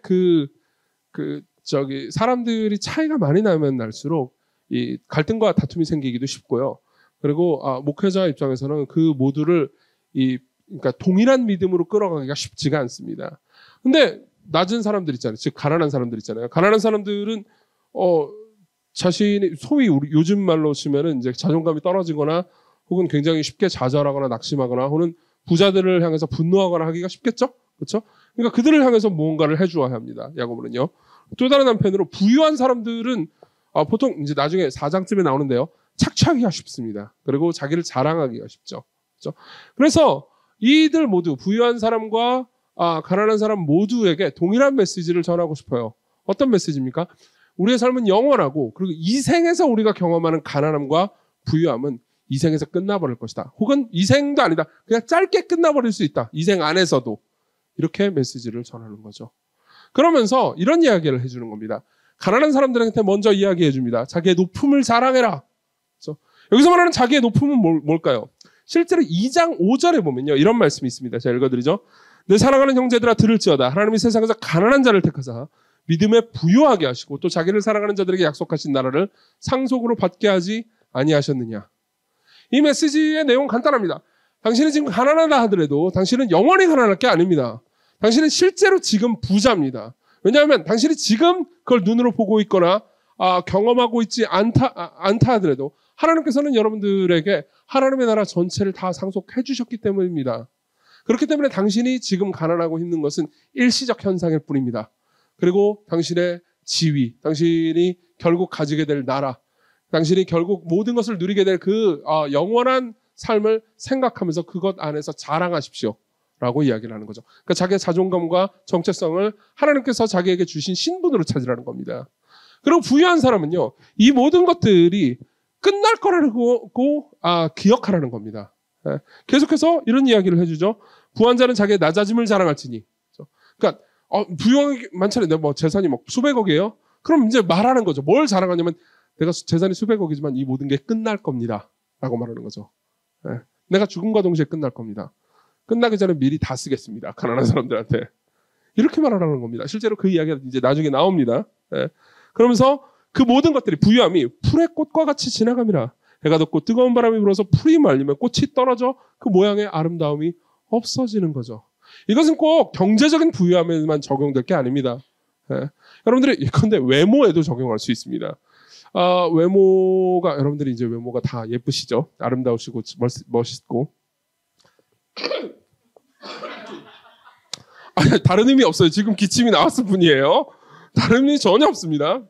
사람들이 차이가 많이 나면 날수록 이 갈등과 다툼이 생기기도 쉽고요. 그리고 목회자 입장에서는 그 모두를 그러니까 동일한 믿음으로 끌어가기가 쉽지가 않습니다. 근데 낮은 사람들 있잖아요. 즉 가난한 사람들 있잖아요. 가난한 사람들은 자신이 소위 우리 요즘 말로 치면은 이제 자존감이 떨어지거나 혹은 굉장히 쉽게 좌절하거나 낙심하거나 혹은 부자들을 향해서 분노하거나 하기가 쉽겠죠? 그렇죠? 그러니까 그들을 향해서 무언가를 해주어야 합니다. 야고보는요. 또 다른 한편으로 부유한 사람들은 보통 이제 나중에 4장쯤에 나오는데요. 착취하기가 쉽습니다. 그리고 자기를 자랑하기가 쉽죠. 그렇죠? 그래서 이들 모두 부유한 사람과 가난한 사람 모두에게 동일한 메시지를 전하고 싶어요. 어떤 메시지입니까? 우리의 삶은 영원하고 그리고 이 생에서 우리가 경험하는 가난함과 부유함은 이 생에서 끝나버릴 것이다. 혹은 이 생도 아니다. 그냥 짧게 끝나버릴 수 있다. 이 생 안에서도. 이렇게 메시지를 전하는 거죠. 그러면서 이런 이야기를 해주는 겁니다. 가난한 사람들한테 먼저 이야기해 줍니다. 자기의 높음을 자랑해라. 그렇죠? 여기서 말하는 자기의 높음은 뭘까요? 실제로 2장 5절에 보면요. 이런 말씀이 있습니다. 제가 읽어드리죠. 내 사랑하는 형제들아 들을지어다. 하나님이 세상에서 가난한 자를 택하사 믿음에 부유하게 하시고 또 자기를 사랑하는 자들에게 약속하신 나라를 상속으로 받게 하지 아니하셨느냐. 이 메시지의 내용은 간단합니다. 당신은 지금 가난하다 하더라도 당신은 영원히 가난할 게 아닙니다. 당신은 실제로 지금 부자입니다. 왜냐하면 당신이 지금 그걸 눈으로 보고 있거나 경험하고 있지 않다 하더라도 하나님께서는 여러분들에게 하나님의 나라 전체를 다 상속해 주셨기 때문입니다. 그렇기 때문에 당신이 지금 가난하고 힘든 것은 일시적 현상일 뿐입니다. 그리고 당신의 지위, 당신이 결국 가지게 될 나라, 당신이 결국 모든 것을 누리게 될 그 영원한 삶을 생각하면서 그것 안에서 자랑하십시오. 라고 이야기를 하는 거죠. 그러니까 자기의 자존감과 정체성을 하나님께서 자기에게 주신 신분으로 찾으라는 겁니다. 그리고 부유한 사람은요, 이 모든 것들이 끝날 거라고 기억하라는 겁니다. 예. 계속해서 이런 이야기를 해주죠. 부한 자는 자기의 낮아짐을 자랑할지니. 그러니까 부유하게 많잖아요. 뭐 재산이 막 수백억이에요. 그럼 이제 말하는 거죠. 뭘 자랑하냐면 내가 재산이 수백억이지만 이 모든 게 끝날 겁니다. 라고 말하는 거죠. 예. 내가 죽음과 동시에 끝날 겁니다. 끝나기 전에 미리 다 쓰겠습니다. 가난한 사람들한테. 이렇게 말하라는 겁니다. 실제로 그 이야기가 이제 나중에 나옵니다. 예. 그러면서 그 모든 것들이 부유함이 풀의 꽃과 같이 지나갑니다. 해가 돋고 뜨거운 바람이 불어서 풀이 말리면 꽃이 떨어져 그 모양의 아름다움이 없어지는 거죠. 이것은 꼭 경제적인 부유함에만 적용될 게 아닙니다. 예. 여러분들이 예컨대 외모에도 적용할 수 있습니다. 여러분들이 이제 외모가 다 예쁘시죠? 아름다우시고 멋있고. 다른 의미 없어요. 지금 기침이 나왔을 뿐이에요. 다른 의미 전혀 없습니다.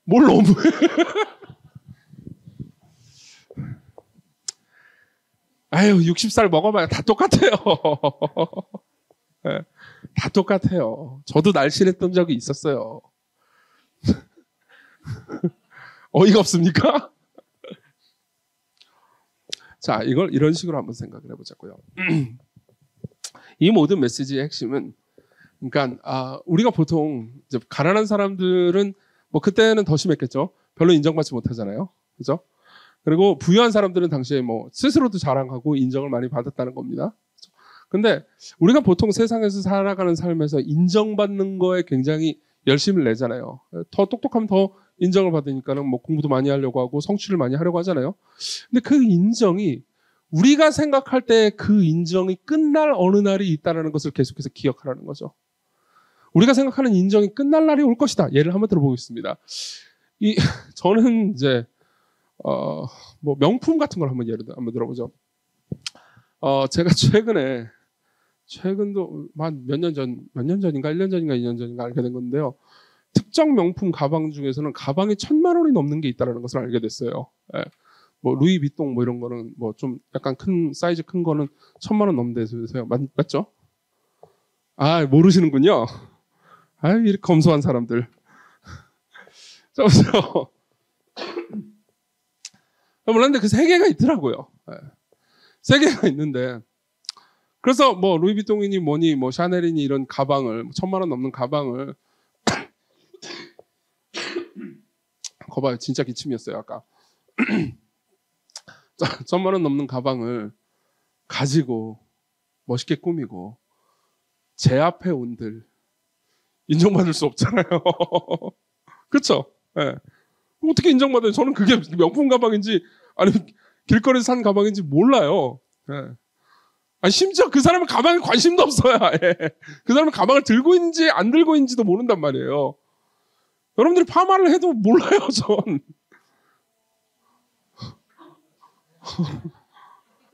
뭘 너무해. 아유, 60살 먹어봐야 다 똑같아요. 네, 다 똑같아요. 저도 날씬했던 적이 있었어요. 어이가 없습니까? 자, 이걸 이런 식으로 한번 생각을 해보자고요. 이 모든 메시지의 핵심은, 그러니까 우리가 보통 이제 가난한 사람들은 뭐 그때는 더 심했겠죠. 별로 인정받지 못하잖아요, 그죠? 그리고 부유한 사람들은 당시에 뭐 스스로도 자랑하고 인정을 많이 받았다는 겁니다. 근데 우리가 보통 세상에서 살아가는 삶에서 인정받는 거에 굉장히 열심을 내잖아요. 더 똑똑하면 더 인정을 받으니까는 뭐 공부도 많이 하려고 하고 성취를 많이 하려고 하잖아요. 근데 그 인정이 우리가 생각할 때 그 인정이 끝날 어느 날이 있다는 것을 계속해서 기억하라는 거죠. 우리가 생각하는 인정이 끝날 날이 올 것이다. 예를 한번 들어보겠습니다. 저는 이제 뭐 명품 같은 걸 한번 예를 한번 들어보죠. 제가 최근도 한 몇 년 전인가 1년 전인가 2년 전인가 알게 된 건데요. 특정 명품 가방 중에서는 가방이 1,000만 원이 넘는 게 있다는 것을 알게 됐어요. 예. 뭐 루이비통 뭐 이런 거는 뭐 좀 약간 큰 사이즈 큰 거는 1,000만 원 넘는데서요. 맞죠? 아, 모르시는군요. 아, 이렇게 검소한 사람들. 그래서 몰랐는데 그 세 개가 있더라고요. 예. 세 개가 있는데 그래서 뭐 루이비통이니 뭐니 뭐 샤넬이니 이런 가방을 1,000만 원 넘는 가방을 거봐요. 진짜 기침이었어요 아까. 1,000만 원 넘는 가방을 가지고 멋있게 꾸미고 제 앞에 온들 인정받을 수 없잖아요. 그렇죠? 예. 어떻게 인정받아요? 저는 그게 명품 가방인지 아니면 길거리에서 산 가방인지 몰라요. 예. 아니, 심지어 그 사람은 가방에 관심도 없어요. 예. 그 사람은 가방을 들고 있는지 안 들고 있는지도 모른단 말이에요. 여러분들이 파마를 해도 몰라요, 전.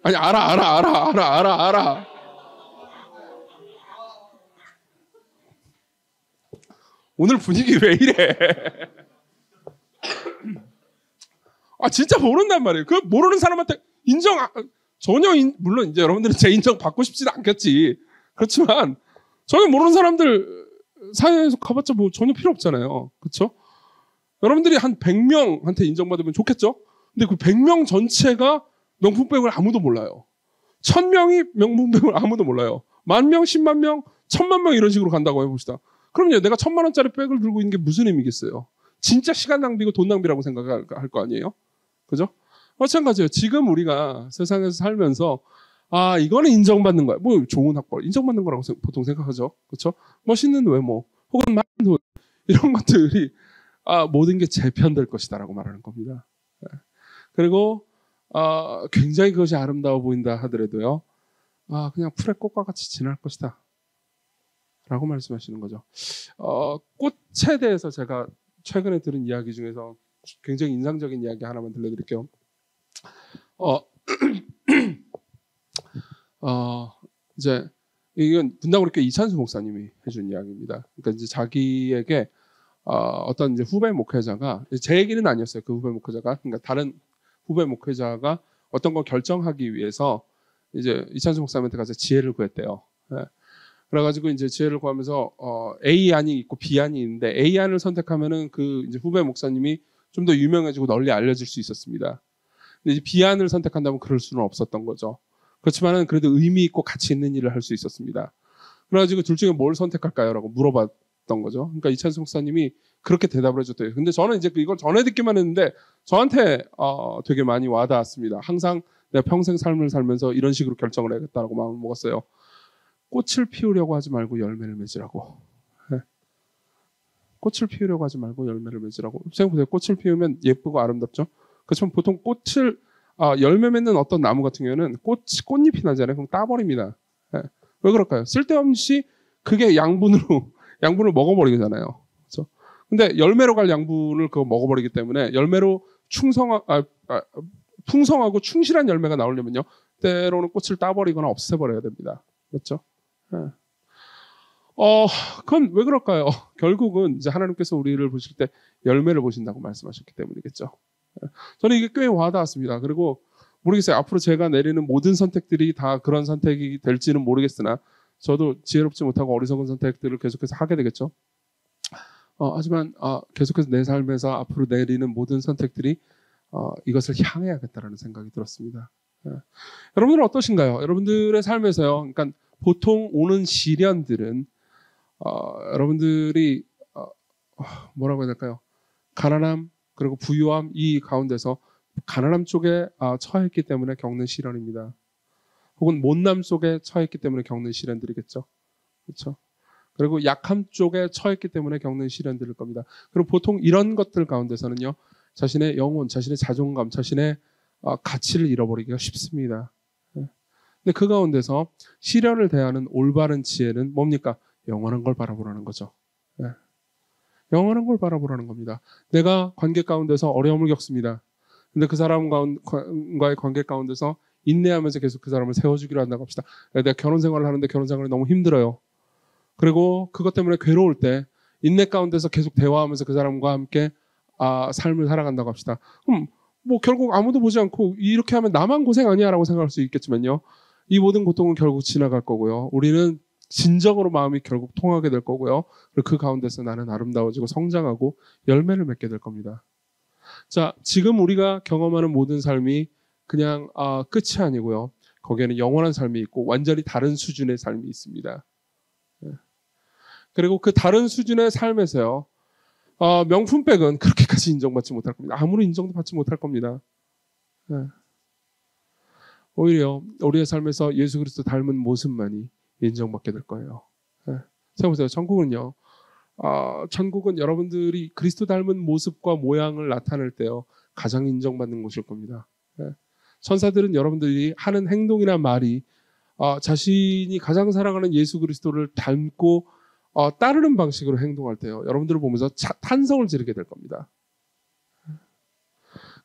아니, 알아. 오늘 분위기 왜 이래? 아, 진짜 모른단 말이에요. 그 모르는 사람한테 물론 이제 여러분들은 제 인정 받고 싶지는 않겠지. 그렇지만 전혀 모르는 사람들 사이에서 가봤자 뭐 전혀 필요 없잖아요. 그렇죠? 여러분들이 한 100명한테 인정받으면 좋겠죠? 근데 그 100명 전체가 명품백을 아무도 몰라요. 1,000명이 명품백을 아무도 몰라요. 10,000명, 10만 명, 1,000만 명 이런 식으로 간다고 해봅시다. 그럼요, 내가 1,000만 원짜리 백을 들고 있는 게 무슨 의미겠어요? 진짜 시간 낭비고 돈 낭비라고 생각할 거 아니에요? 그죠? 마찬가지예요. 지금 우리가 세상에서 살면서 이거는 인정받는 거야. 뭐 좋은 학벌, 인정받는 거라고 보통 생각하죠. 그렇죠? 멋있는 외모, 혹은 많은 돈 이런 것들이 모든 게 재편될 것이다라고 말하는 겁니다. 그리고 굉장히 그것이 아름다워 보인다 하더라도요. 그냥 풀의 꽃과 같이 지날 것이다. 라고 말씀하시는 거죠. 꽃에 대해서 제가 최근에 들은 이야기 중에서 굉장히 인상적인 이야기 하나만 들려드릴게요. 이제 이건 분당우리교회 이찬수 목사님이 해준 이야기입니다. 그러니까 이제 자기에게 어떤 이제 후배 목회자가 제 얘기는 아니었어요. 그 후배 목회자가 그러니까 다른 후배 목회자가 어떤 걸 결정하기 위해서 이제 이찬수 목사님한테 가서 지혜를 구했대요. 네. 그래가지고 이제 지혜를 구하면서 A 안이 있고 B 안이 있는데 A 안을 선택하면은 그 이제 후배 목사님이 좀 더 유명해지고 널리 알려질 수 있었습니다. 근데 이제 B 안을 선택한다면 그럴 수는 없었던 거죠. 그렇지만은 그래도 의미 있고 가치 있는 일을 할 수 있었습니다. 그래가지고 둘 중에 뭘 선택할까요?라고 물어봤던 거죠. 그러니까 이찬수 목사님이 그렇게 대답을 해줬대요. 근데 저는 이제 이걸 전해 듣기만 했는데 저한테 되게 많이 와닿았습니다. 항상 내가 평생 삶을 살면서 이런 식으로 결정을 해야겠다라고 마음을 먹었어요. 꽃을 피우려고 하지 말고 열매를 맺으라고. 네. 꽃을 피우려고 하지 말고 열매를 맺으라고. 생각보세요. 꽃을 피우면 예쁘고 아름답죠. 그렇지만 보통 꽃을 열매 맺는 어떤 나무 같은 경우에는 꽃잎이 나잖아요. 그럼 따버립니다. 네. 왜 그럴까요? 쓸데없이 그게 양분을 먹어버리잖아요. 그렇죠? 근데 열매로 갈 양분을 그거 먹어버리기 때문에 열매로 풍성하고 충실한 열매가 나오려면요. 때로는 꽃을 따버리거나 없애버려야 됩니다. 그렇죠? 네. 그건 왜 그럴까요? 결국은 이제 하나님께서 우리를 보실 때 열매를 보신다고 말씀하셨기 때문이겠죠. 저는 이게 꽤 와닿았습니다. 그리고 모르겠어요. 앞으로 제가 내리는 모든 선택들이 다 그런 선택이 될지는 모르겠으나 저도 지혜롭지 못하고 어리석은 선택들을 계속해서 하게 되겠죠. 하지만 계속해서 내 삶에서 앞으로 내리는 모든 선택들이 이것을 향해야겠다라는 생각이 들었습니다. 여러분들은 어떠신가요? 여러분들의 삶에서요. 그러니까 보통 오는 시련들은 여러분들이 뭐라고 해야 될까요? 가난함 그리고 부유함 이 가운데서 가난함 쪽에 처했기 때문에 겪는 시련입니다. 혹은 못남 속에 처했기 때문에 겪는 시련들이겠죠. 그렇죠? 그리고 약함 쪽에 처했기 때문에 겪는 시련들일 겁니다. 그리고 보통 이런 것들 가운데서는요. 자신의 영혼, 자신의 자존감, 자신의 가치를 잃어버리기가 쉽습니다. 근데 그 가운데서 시련을 대하는 올바른 지혜는 뭡니까? 영원한 걸 바라보라는 거죠. 예. 영원한 걸 바라보라는 겁니다. 내가 관계 가운데서 어려움을 겪습니다. 근데 그 사람과의 관계 가운데서 인내하면서 계속 그 사람을 세워주기로 한다고 합시다. 내가 결혼 생활을 하는데 결혼 생활이 너무 힘들어요. 그리고 그것 때문에 괴로울 때 인내 가운데서 계속 대화하면서 그 사람과 함께 삶을 살아간다고 합시다. 그럼 뭐 결국 아무도 보지 않고 이렇게 하면 나만 고생 아니야 라고 생각할 수 있겠지만요. 이 모든 고통은 결국 지나갈 거고요. 우리는 진정으로 마음이 결국 통하게 될 거고요. 그리고 그 가운데서 나는 아름다워지고 성장하고 열매를 맺게 될 겁니다. 자, 지금 우리가 경험하는 모든 삶이 그냥 끝이 아니고요. 거기에는 영원한 삶이 있고 완전히 다른 수준의 삶이 있습니다. 그리고 그 다른 수준의 삶에서요. 명품백은 그렇게까지 인정받지 못할 겁니다. 아무리 인정도 받지 못할 겁니다. 오히려 우리의 삶에서 예수 그리스도 닮은 모습만이 인정받게 될 거예요. 생각해보세요. 천국은요. 천국은 여러분들이 그리스도 닮은 모습과 모양을 나타낼 때요. 가장 인정받는 곳일 겁니다. 천사들은 여러분들이 하는 행동이나 말이 자신이 가장 사랑하는 예수 그리스도를 닮고 따르는 방식으로 행동할 때요. 여러분들을 보면서 탄성을 지르게 될 겁니다.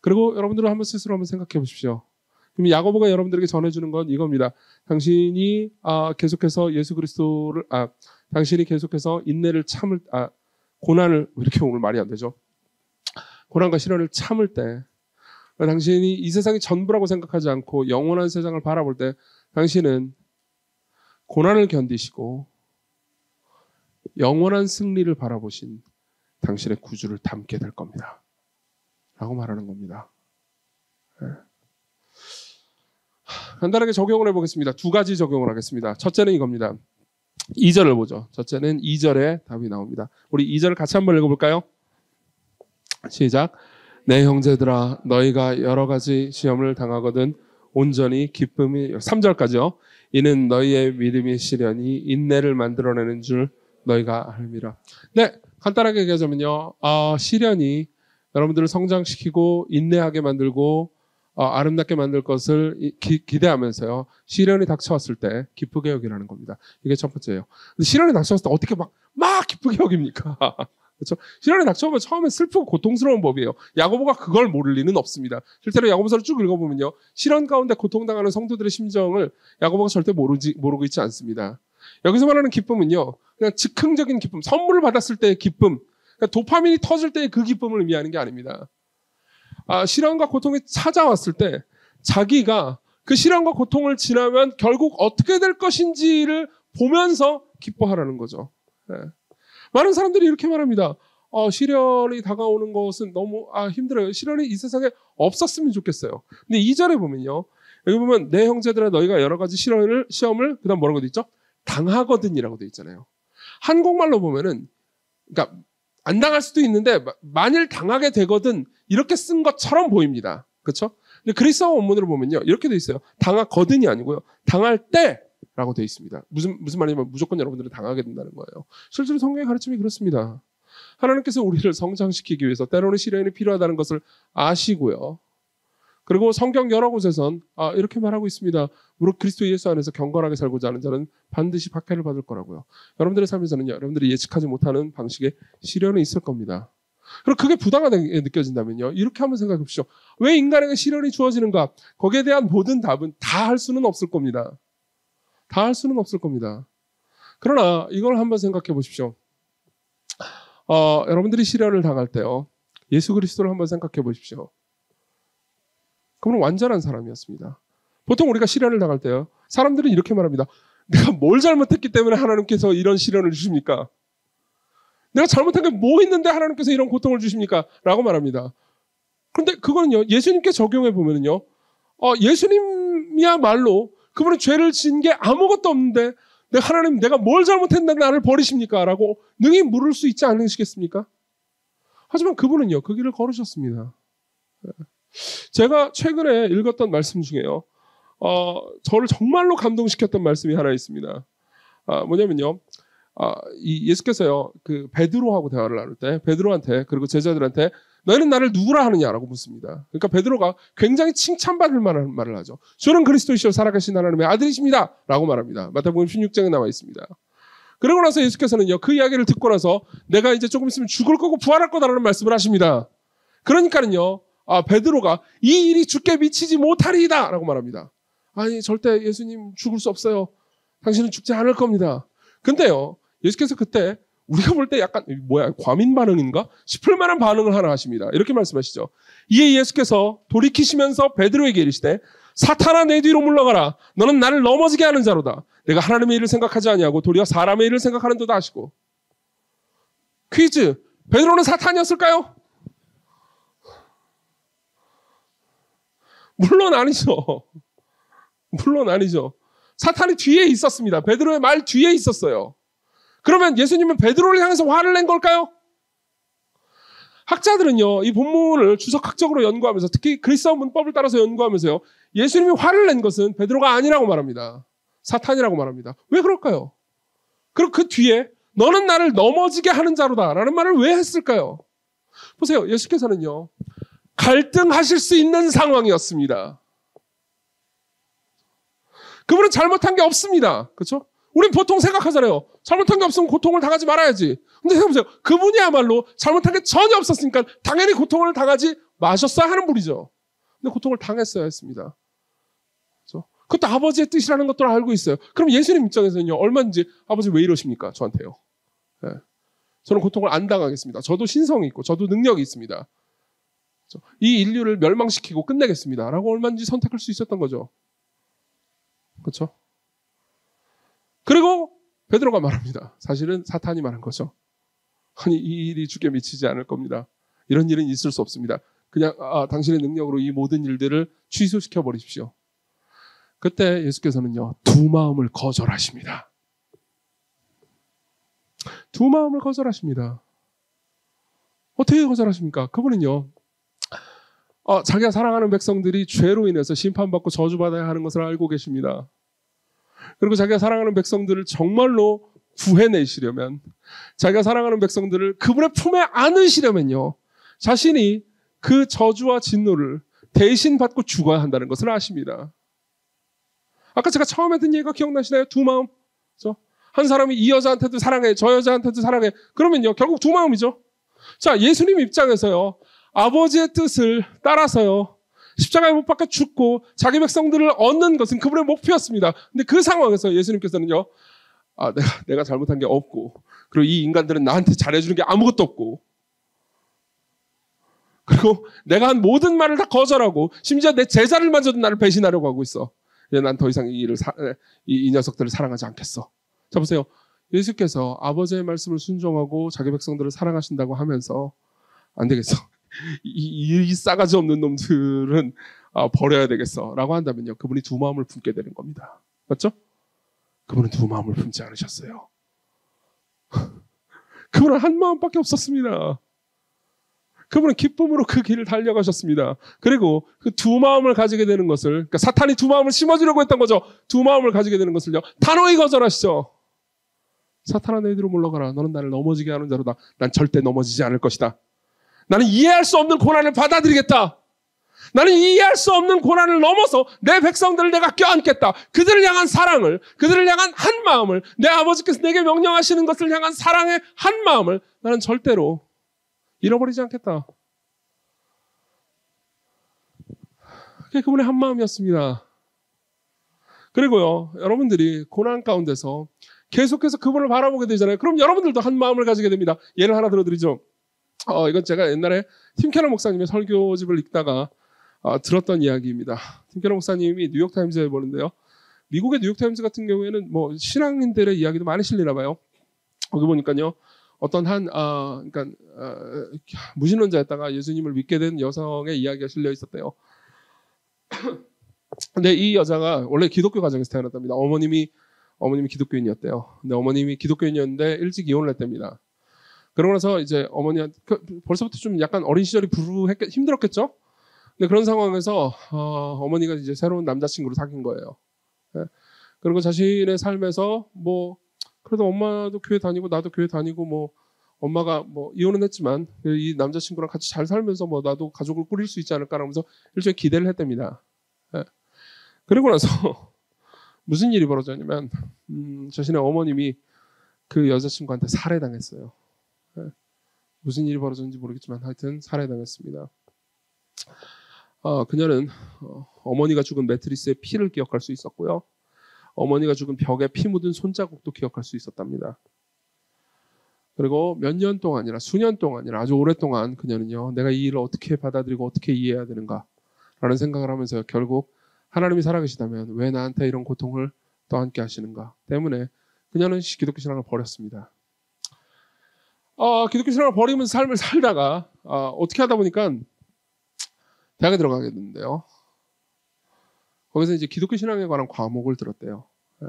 그리고 여러분들은 한번 스스로 한번 생각해 보십시오. 그럼 야고보가 여러분들에게 전해주는 건 이겁니다. 당신이 계속해서 예수 그리스도를 당신이 계속해서 인내를 참을 고난을 이렇게 오늘 말이 안 되죠. 고난과 시련을 참을 때 당신이 이 세상이 전부라고 생각하지 않고 영원한 세상을 바라볼 때 당신은 고난을 견디시고 영원한 승리를 바라보신 당신의 구주를 닮게 될 겁니다. 라고 말하는 겁니다. 간단하게 적용을 해보겠습니다. 두 가지 적용을 하겠습니다. 첫째는 이겁니다. 2절을 보죠. 첫째는 2절에 답이 나옵니다. 우리 2절 같이 한번 읽어볼까요? 시작. 내 형제들아 너희가 여러 가지 시험을 당하거든 온전히 기쁨이 3절까지요. 이는 너희의 믿음의 시련이 인내를 만들어내는 줄 너희가 알미라. 네, 간단하게 얘기하자면요. 시련이 여러분들을 성장시키고 인내하게 만들고 아름답게 만들 것을 기대하면서요. 시련이 닥쳐왔을 때 기쁘게 여기라는 겁니다. 이게 첫 번째예요. 근데 시련이 닥쳐왔을 때 어떻게 막 기쁘게 여깁니까? 그렇죠? 시련이 닥쳐오면 처음에 슬프고 고통스러운 법이에요. 야고보가 그걸 모를 리는 없습니다. 실제로 야고보서를 쭉 읽어보면요. 시련 가운데 고통당하는 성도들의 심정을 야고보가 절대 모르고 있지 않습니다. 여기서 말하는 기쁨은요. 그냥 즉흥적인 기쁨, 선물을 받았을 때의 기쁨, 그러니까 도파민이 터질 때의 그 기쁨을 의미하는 게 아닙니다. 시련과 고통이 찾아왔을 때 자기가 그 시련과 고통을 지나면 결국 어떻게 될 것인지를 보면서 기뻐하라는 거죠. 네. 많은 사람들이 이렇게 말합니다. 시련이 다가오는 것은 너무 힘들어요. 시련이 이 세상에 없었으면 좋겠어요. 근데 2절에 보면요. 여기 보면 내 형제들아 너희가 여러 가지 시험을 그다음 뭐라고 돼 있죠? 당하거든이라고 돼 있잖아요. 한국말로 보면은 그러니까 안 당할 수도 있는데 만일 당하게 되거든 이렇게 쓴 것처럼 보입니다. 그렇죠? 근데 그리스어 원문으로 보면요. 이렇게 돼 있어요. 당하거든이 아니고요. 당할 때라고 돼 있습니다. 무슨 말이냐면 무조건 여러분들은 당하게 된다는 거예요. 실제로 성경의 가르침이 그렇습니다. 하나님께서 우리를 성장시키기 위해서 때로는 시련이 필요하다는 것을 아시고요. 그리고 성경 여러 곳에선 이렇게 말하고 있습니다. 무릇 그리스도 예수 안에서 경건하게 살고자 하는 자는 반드시 박해를 받을 거라고요. 여러분들의 삶에서는요. 여러분들이 예측하지 못하는 방식의 시련이 있을 겁니다. 그리고 그게 부당하게 느껴진다면요. 이렇게 한번 생각해 보십시오. 왜 인간에게 시련이 주어지는가? 거기에 대한 모든 답은 다 할 수는 없을 겁니다. 다 할 수는 없을 겁니다. 그러나 이걸 한번 생각해 보십시오. 여러분들이 시련을 당할 때요. 예수 그리스도를 한번 생각해 보십시오. 그분은 완전한 사람이었습니다. 보통 우리가 시련을 당할 때요. 사람들은 이렇게 말합니다. 내가 뭘 잘못했기 때문에 하나님께서 이런 시련을 주십니까? 내가 잘못한 게 뭐 있는데 하나님께서 이런 고통을 주십니까? 라고 말합니다. 그런데 그거는요. 예수님께 적용해 보면요. 예수님이야말로 그분은 죄를 지은 게 아무것도 없는데 하나님 내가 뭘 잘못했는데 나를 버리십니까? 라고 능히 물을 수 있지 않으시겠습니까? 하지만 그분은요. 그 길을 걸으셨습니다. 제가 최근에 읽었던 말씀 중에요. 저를 정말로 감동시켰던 말씀이 하나 있습니다. 뭐냐면요. 이 예수께서요, 그 베드로하고 대화를 나눌 때 베드로한테 그리고 제자들한테 너희는 나를 누구라 하느냐라고 묻습니다. 그러니까 베드로가 굉장히 칭찬받을 만한 말을 하죠. 주는 그리스도이시오 살아계신 하나님의 아들이십니다. 라고 말합니다. 마태복음 16장에 나와 있습니다. 그러고 나서 예수께서는요, 그 이야기를 듣고 나서 내가 이제 조금 있으면 죽을 거고 부활할 거다라는 말씀을 하십니다. 그러니까는요, 베드로가 이 일이 주께 미치지 못하리이다 라고 말합니다. 아니, 절대 예수님 죽을 수 없어요. 당신은 죽지 않을 겁니다. 근데요, 예수께서 그때 우리가 볼 때 약간 과민 반응인가 싶을 만한 반응을 하나 하십니다. 이렇게 말씀하시죠. 이에 예수께서 돌이키시면서 베드로에게 이르시되 사탄아 내 뒤로 물러가라. 너는 나를 넘어지게 하는 자로다. 내가 하나님의 일을 생각하지 아니하고 도리어 사람의 일을 생각하는도다 하시고. 퀴즈. 베드로는 사탄이었을까요? 물론 아니죠. 물론 아니죠. 사탄이 뒤에 있었습니다. 베드로의 말 뒤에 있었어요. 그러면 예수님은 베드로를 향해서 화를 낸 걸까요? 학자들은요, 이 본문을 주석학적으로 연구하면서 특히 그리스어 문법을 따라서 연구하면서요, 예수님이 화를 낸 것은 베드로가 아니라고 말합니다. 사탄이라고 말합니다. 왜 그럴까요? 그리고 그 뒤에 너는 나를 넘어지게 하는 자로다 라는 말을 왜 했을까요? 보세요. 예수께서는요, 갈등하실 수 있는 상황이었습니다. 그분은 잘못한 게 없습니다. 그렇죠? 우린 보통 생각하잖아요. 잘못한 게 없으면 고통을 당하지 말아야지. 근데 생각해보세요. 그분이야말로 잘못한 게 전혀 없었으니까 당연히 고통을 당하지 마셨어야 하는 분이죠. 근데 고통을 당했어야 했습니다. 그렇죠? 그것도 아버지의 뜻이라는 것도 알고 있어요. 그럼 예수님 입장에서는요, 얼마든지 아버지 왜 이러십니까? 저한테요. 네. 저는 고통을 안 당하겠습니다. 저도 신성이 있고 저도 능력이 있습니다. 그렇죠? 이 인류를 멸망시키고 끝내겠습니다. 라고 얼마든지 선택할 수 있었던 거죠. 그렇죠? 그리고 베드로가 말합니다. 사실은 사탄이 말한 거죠. 아니, 이 일이 주께 미치지 않을 겁니다. 이런 일은 있을 수 없습니다. 그냥 당신의 능력으로 이 모든 일들을 취소시켜 버리십시오. 그때 예수께서는요, 두 마음을 거절하십니다. 두 마음을 거절하십니다. 어떻게 거절하십니까? 그분은요, 자기가 사랑하는 백성들이 죄로 인해서 심판받고 저주받아야 하는 것을 알고 계십니다. 그리고 자기가 사랑하는 백성들을 정말로 구해내시려면, 자기가 사랑하는 백성들을 그분의 품에 안으시려면요, 자신이 그 저주와 진노를 대신 받고 죽어야 한다는 것을 아십니다. 아까 제가 처음에 든 얘기가 기억나시나요? 두 마음. 그렇죠? 한 사람이 이 여자한테도 사랑해, 저 여자한테도 사랑해. 그러면요, 결국 두 마음이죠. 자, 예수님 입장에서요, 아버지의 뜻을 따라서요, 십자가에 못 박혀 죽고 자기 백성들을 얻는 것은 그분의 목표였습니다. 근데 그 상황에서 예수님께서는요, 내가 잘못한 게 없고, 그리고 이 인간들은 나한테 잘해주는 게 아무것도 없고, 그리고 내가 한 모든 말을 다 거절하고, 심지어 내 제자를 만져도 나를 배신하려고 하고 있어. 난 더 이상 이 녀석들을 사랑하지 않겠어. 자, 보세요. 예수께서 아버지의 말씀을 순종하고 자기 백성들을 사랑하신다고 하면서, 안 되겠어. 이 싸가지 없는 놈들은 버려야 되겠어 라고 한다면요, 그분이 두 마음을 품게 되는 겁니다. 맞죠? 그분은 두 마음을 품지 않으셨어요. 그분은 한 마음밖에 없었습니다. 그분은 기쁨으로 그 길을 달려가셨습니다. 그리고 그 두 마음을 가지게 되는 것을, 그러니까 사탄이 두 마음을 심어주려고 했던 거죠. 두 마음을 가지게 되는 것을요, 단호히 거절하시죠. 사탄아 내 뒤로 물러가라. 너는 나를 넘어지게 하는 자로다. 난 절대 넘어지지 않을 것이다. 나는 이해할 수 없는 고난을 받아들이겠다. 나는 이해할 수 없는 고난을 넘어서 내 백성들을 내가 껴안겠다. 그들을 향한 사랑을, 그들을 향한 한 마음을, 내 아버지께서 내게 명령하시는 것을 향한 사랑의 한 마음을 나는 절대로 잃어버리지 않겠다. 그게 그분의 한 마음이었습니다. 그리고요, 여러분들이 고난 가운데서 계속해서 그분을 바라보게 되잖아요. 그럼 여러분들도 한 마음을 가지게 됩니다. 예를 하나 들어드리죠. 이건 제가 옛날에 팀 캐러 목사님의 설교집을 읽다가 들었던 이야기입니다. 팀 캐러 목사님이 뉴욕타임즈에 보는데요, 미국의 뉴욕타임즈 같은 경우에는 뭐 신앙인들의 이야기도 많이 실리나 봐요. 거기 보니까요, 어떤 무신론자였다가 예수님을 믿게 된 여성의 이야기가 실려 있었대요. 근데 이 여자가 원래 기독교 가정에서 태어났답니다. 어머님이 기독교인이었대요. 근데 어머님이 기독교인이었는데 일찍 이혼을 했답니다. 그러고 나서 이제 어머니한테 벌써부터 좀 약간 어린 시절이 힘들었겠죠? 근데 그런 상황에서 어머니가 이제 새로운 남자친구를 사귄 거예요. 네. 그리고 자신의 삶에서 뭐 그래도 엄마도 교회 다니고 나도 교회 다니고 뭐 엄마가 뭐 이혼은 했지만 이 남자친구랑 같이 잘 살면서 뭐 나도 가족을 꾸릴 수 있지 않을까 하면서 일종의 기대를 했답니다. 예. 그리고 나서 무슨 일이 벌어졌냐면 자신의 어머님이 그 여자친구한테 살해당했어요. 예. 무슨 일이 벌어졌는지 모르겠지만 하여튼 살해당했습니다. 그녀는 어머니가 죽은 매트리스의 피를 기억할 수 있었고요. 어머니가 죽은 벽에 피 묻은 손자국도 기억할 수 있었답니다. 그리고 몇 년 동안이나 수년 동안이나 아주 오랫동안 그녀는요, 내가 이 일을 어떻게 받아들이고 어떻게 이해해야 되는가 라는 생각을 하면서 결국 하나님이 살아계시다면 왜 나한테 이런 고통을 떠안게 하시는가 때문에 그녀는 기독교 신앙을 버렸습니다. 기독교 신앙을 버리면서 삶을 살다가 어떻게 하다 보니까 대학에 들어가게 됐는데요. 거기서 이제 기독교 신앙에 관한 과목을 들었대요. 예.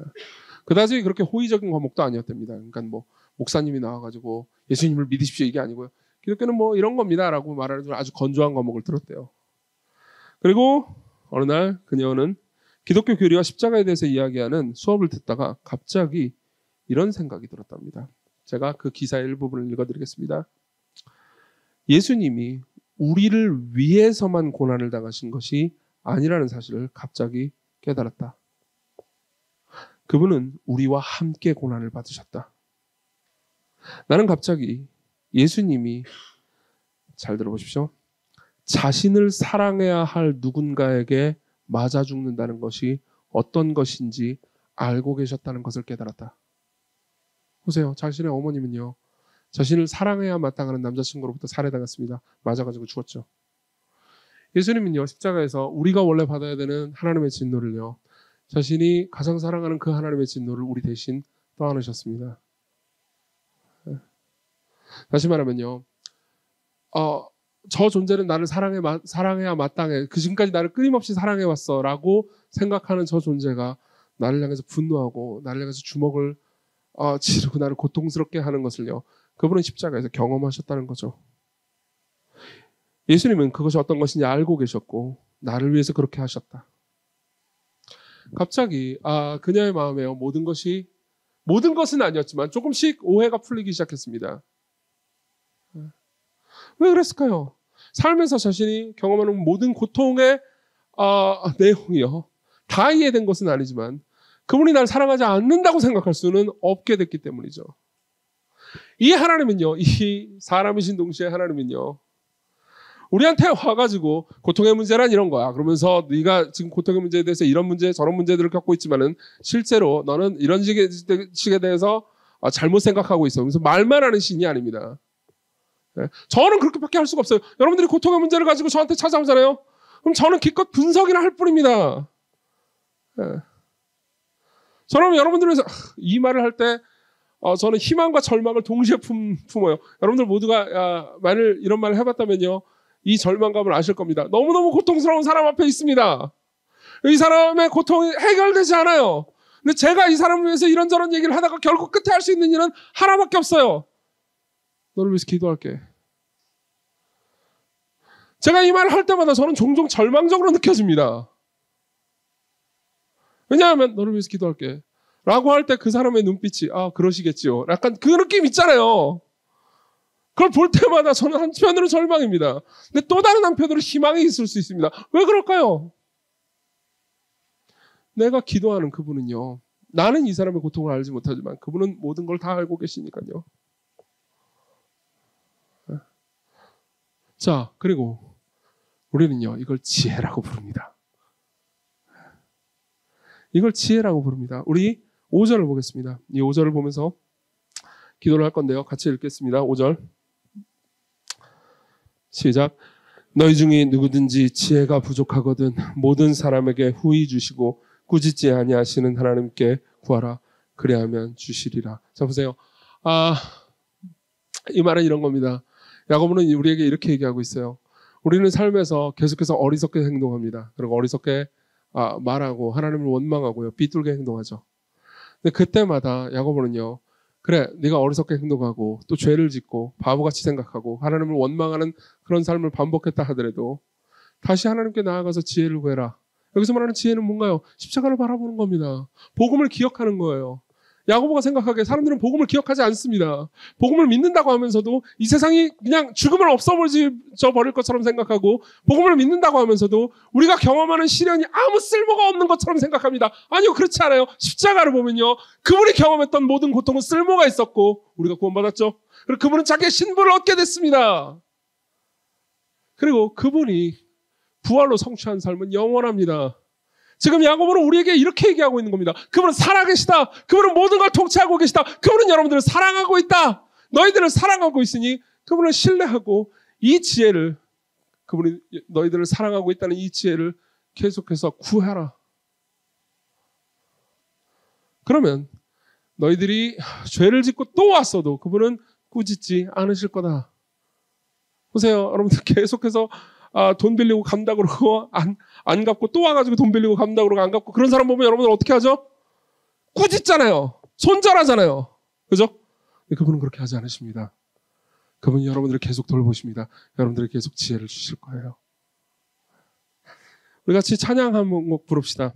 그다지 그렇게 호의적인 과목도 아니었답니다. 그러니까 뭐 목사님이 나와가지고 예수님을 믿으십시오 이게 아니고요. 기독교는 뭐 이런 겁니다라고 말하는 아주 건조한 과목을 들었대요. 그리고 어느 날 그녀는 기독교 교리와 십자가에 대해서 이야기하는 수업을 듣다가 갑자기 이런 생각이 들었답니다. 제가 그 기사의 일부분을 읽어드리겠습니다. 예수님이 우리를 위해서만 고난을 당하신 것이 아니라는 사실을 갑자기 깨달았다. 그분은 우리와 함께 고난을 받으셨다. 나는 갑자기 예수님이, 잘 들어보십시오, 자신을 사랑해야 할 누군가에게 맞아 죽는다는 것이 어떤 것인지 알고 계셨다는 것을 깨달았다. 보세요. 자신의 어머님은요, 자신을 사랑해야 마땅하는 남자친구로부터 살해당했습니다. 맞아가지고 죽었죠. 예수님은요, 십자가에서 우리가 원래 받아야 되는 하나님의 진노를요, 자신이 가장 사랑하는 그 하나님의 진노를 우리 대신 떠안으셨습니다. 다시 말하면요, 저 존재는 나를 사랑해야 마땅해. 그 지금까지 나를 끊임없이 사랑해왔어 라고 생각하는 저 존재가 나를 향해서 분노하고 나를 향해서 주먹을 지르고 나를 고통스럽게 하는 것을요, 그분은 십자가에서 경험하셨다는 거죠. 예수님은 그것이 어떤 것인지 알고 계셨고 나를 위해서 그렇게 하셨다. 갑자기 그녀의 마음에요, 모든 것은 아니었지만 조금씩 오해가 풀리기 시작했습니다. 왜 그랬을까요? 살면서 자신이 경험하는 모든 고통의 내용이요, 다 이해된 것은 아니지만 그분이 날 사랑하지 않는다고 생각할 수는 없게 됐기 때문이죠. 이 하나님은요, 이 사람이신 동시에 하나님은요, 우리한테 와가지고 고통의 문제란 이런 거야. 그러면서 네가 지금 고통의 문제에 대해서 이런 문제 저런 문제들을 겪고 있지만은 실제로 너는 이런 식에 대해서 잘못 생각하고 있어. 그래서 말만 하는 신이 아닙니다. 네. 저는 그렇게밖에 할 수가 없어요. 여러분들이 고통의 문제를 가지고 저한테 찾아오잖아요. 그럼 저는 기껏 분석이나 할 뿐입니다. 네. 저는 여러분들에서 이 말을 할 때 저는 희망과 절망을 동시에 품어요. 여러분들 모두가 만일 이런 말을 해봤다면요, 이 절망감을 아실 겁니다. 너무너무 고통스러운 사람 앞에 있습니다. 이 사람의 고통이 해결되지 않아요. 근데 제가 이 사람을 위해서 이런저런 얘기를 하다가 결국 끝에 할 수 있는 일은 하나밖에 없어요. 너를 위해서 기도할게. 제가 이 말을 할 때마다 저는 종종 절망적으로 느껴집니다. 왜냐하면 너를 위해서 기도할게 라고 할 때 그 사람의 눈빛이 그러시겠지요, 약간 그 느낌 있잖아요. 그걸 볼 때마다 저는 한편으로 절망입니다. 근데 또 다른 한편으로 희망이 있을 수 있습니다. 왜 그럴까요? 내가 기도하는 그분은요, 나는 이 사람의 고통을 알지 못하지만 그분은 모든 걸 다 알고 계시니까요. 자, 그리고 우리는요, 이걸 지혜라고 부릅니다. 이걸 지혜라고 부릅니다. 우리 5절을 보겠습니다. 이 5절을 보면서 기도를 할 건데요, 같이 읽겠습니다. 5절 시작. 너희 중에 누구든지 지혜가 부족하거든 모든 사람에게 후히 주시고 꾸짖지 아니하시는 하나님께 구하라. 그래야면 주시리라. 자, 보세요. 이 말은 이런 겁니다. 야고보는 우리에게 이렇게 얘기하고 있어요. 우리는 삶에서 계속해서 어리석게 행동합니다. 그리고 어리석게 말하고 하나님을 원망하고요, 삐뚤게 행동하죠. 근데 그때마다 야고보는요, 그래, 네가 어리석게 행동하고 또 죄를 짓고 바보같이 생각하고 하나님을 원망하는 그런 삶을 반복했다 하더라도 다시 하나님께 나아가서 지혜를 구해라. 여기서 말하는 지혜는 뭔가요? 십자가를 바라보는 겁니다. 복음을 기억하는 거예요. 야고보가 생각하기에 사람들은 복음을 기억하지 않습니다. 복음을 믿는다고 하면서도 이 세상이 그냥 죽음을 없어버릴 것처럼 생각하고, 복음을 믿는다고 하면서도 우리가 경험하는 시련이 아무 쓸모가 없는 것처럼 생각합니다. 아니요, 그렇지 않아요. 십자가를 보면요, 그분이 경험했던 모든 고통은 쓸모가 있었고 우리가 구원받았죠. 그리고 그분은 자기의 신분을 얻게 됐습니다. 그리고 그분이 부활로 성취한 삶은 영원합니다. 지금 야고보는 우리에게 이렇게 얘기하고 있는 겁니다. 그분은 살아계시다. 그분은 모든 걸 통치하고 계시다. 그분은 여러분들을 사랑하고 있다. 너희들을 사랑하고 있으니 그분을 신뢰하고, 이 지혜를, 그분이 너희들을 사랑하고 있다는 이 지혜를 계속해서 구하라. 그러면 너희들이 죄를 짓고 또 왔어도 그분은 꾸짖지 않으실 거다. 보세요. 여러분들 계속해서 돈 빌리고 간다 그러고 안 갚고 또 와가지고 돈 빌리고 간다 그러고 안 갚고, 그런 사람 보면 여러분들 어떻게 하죠? 꾸짖잖아요. 손절하잖아요. 그죠? 근데 그분은 그렇게 하지 않으십니다. 그분이 여러분들을 계속 돌보십니다. 여러분들에게 계속 지혜를 주실 거예요. 우리 같이 찬양 한 곡 부릅시다.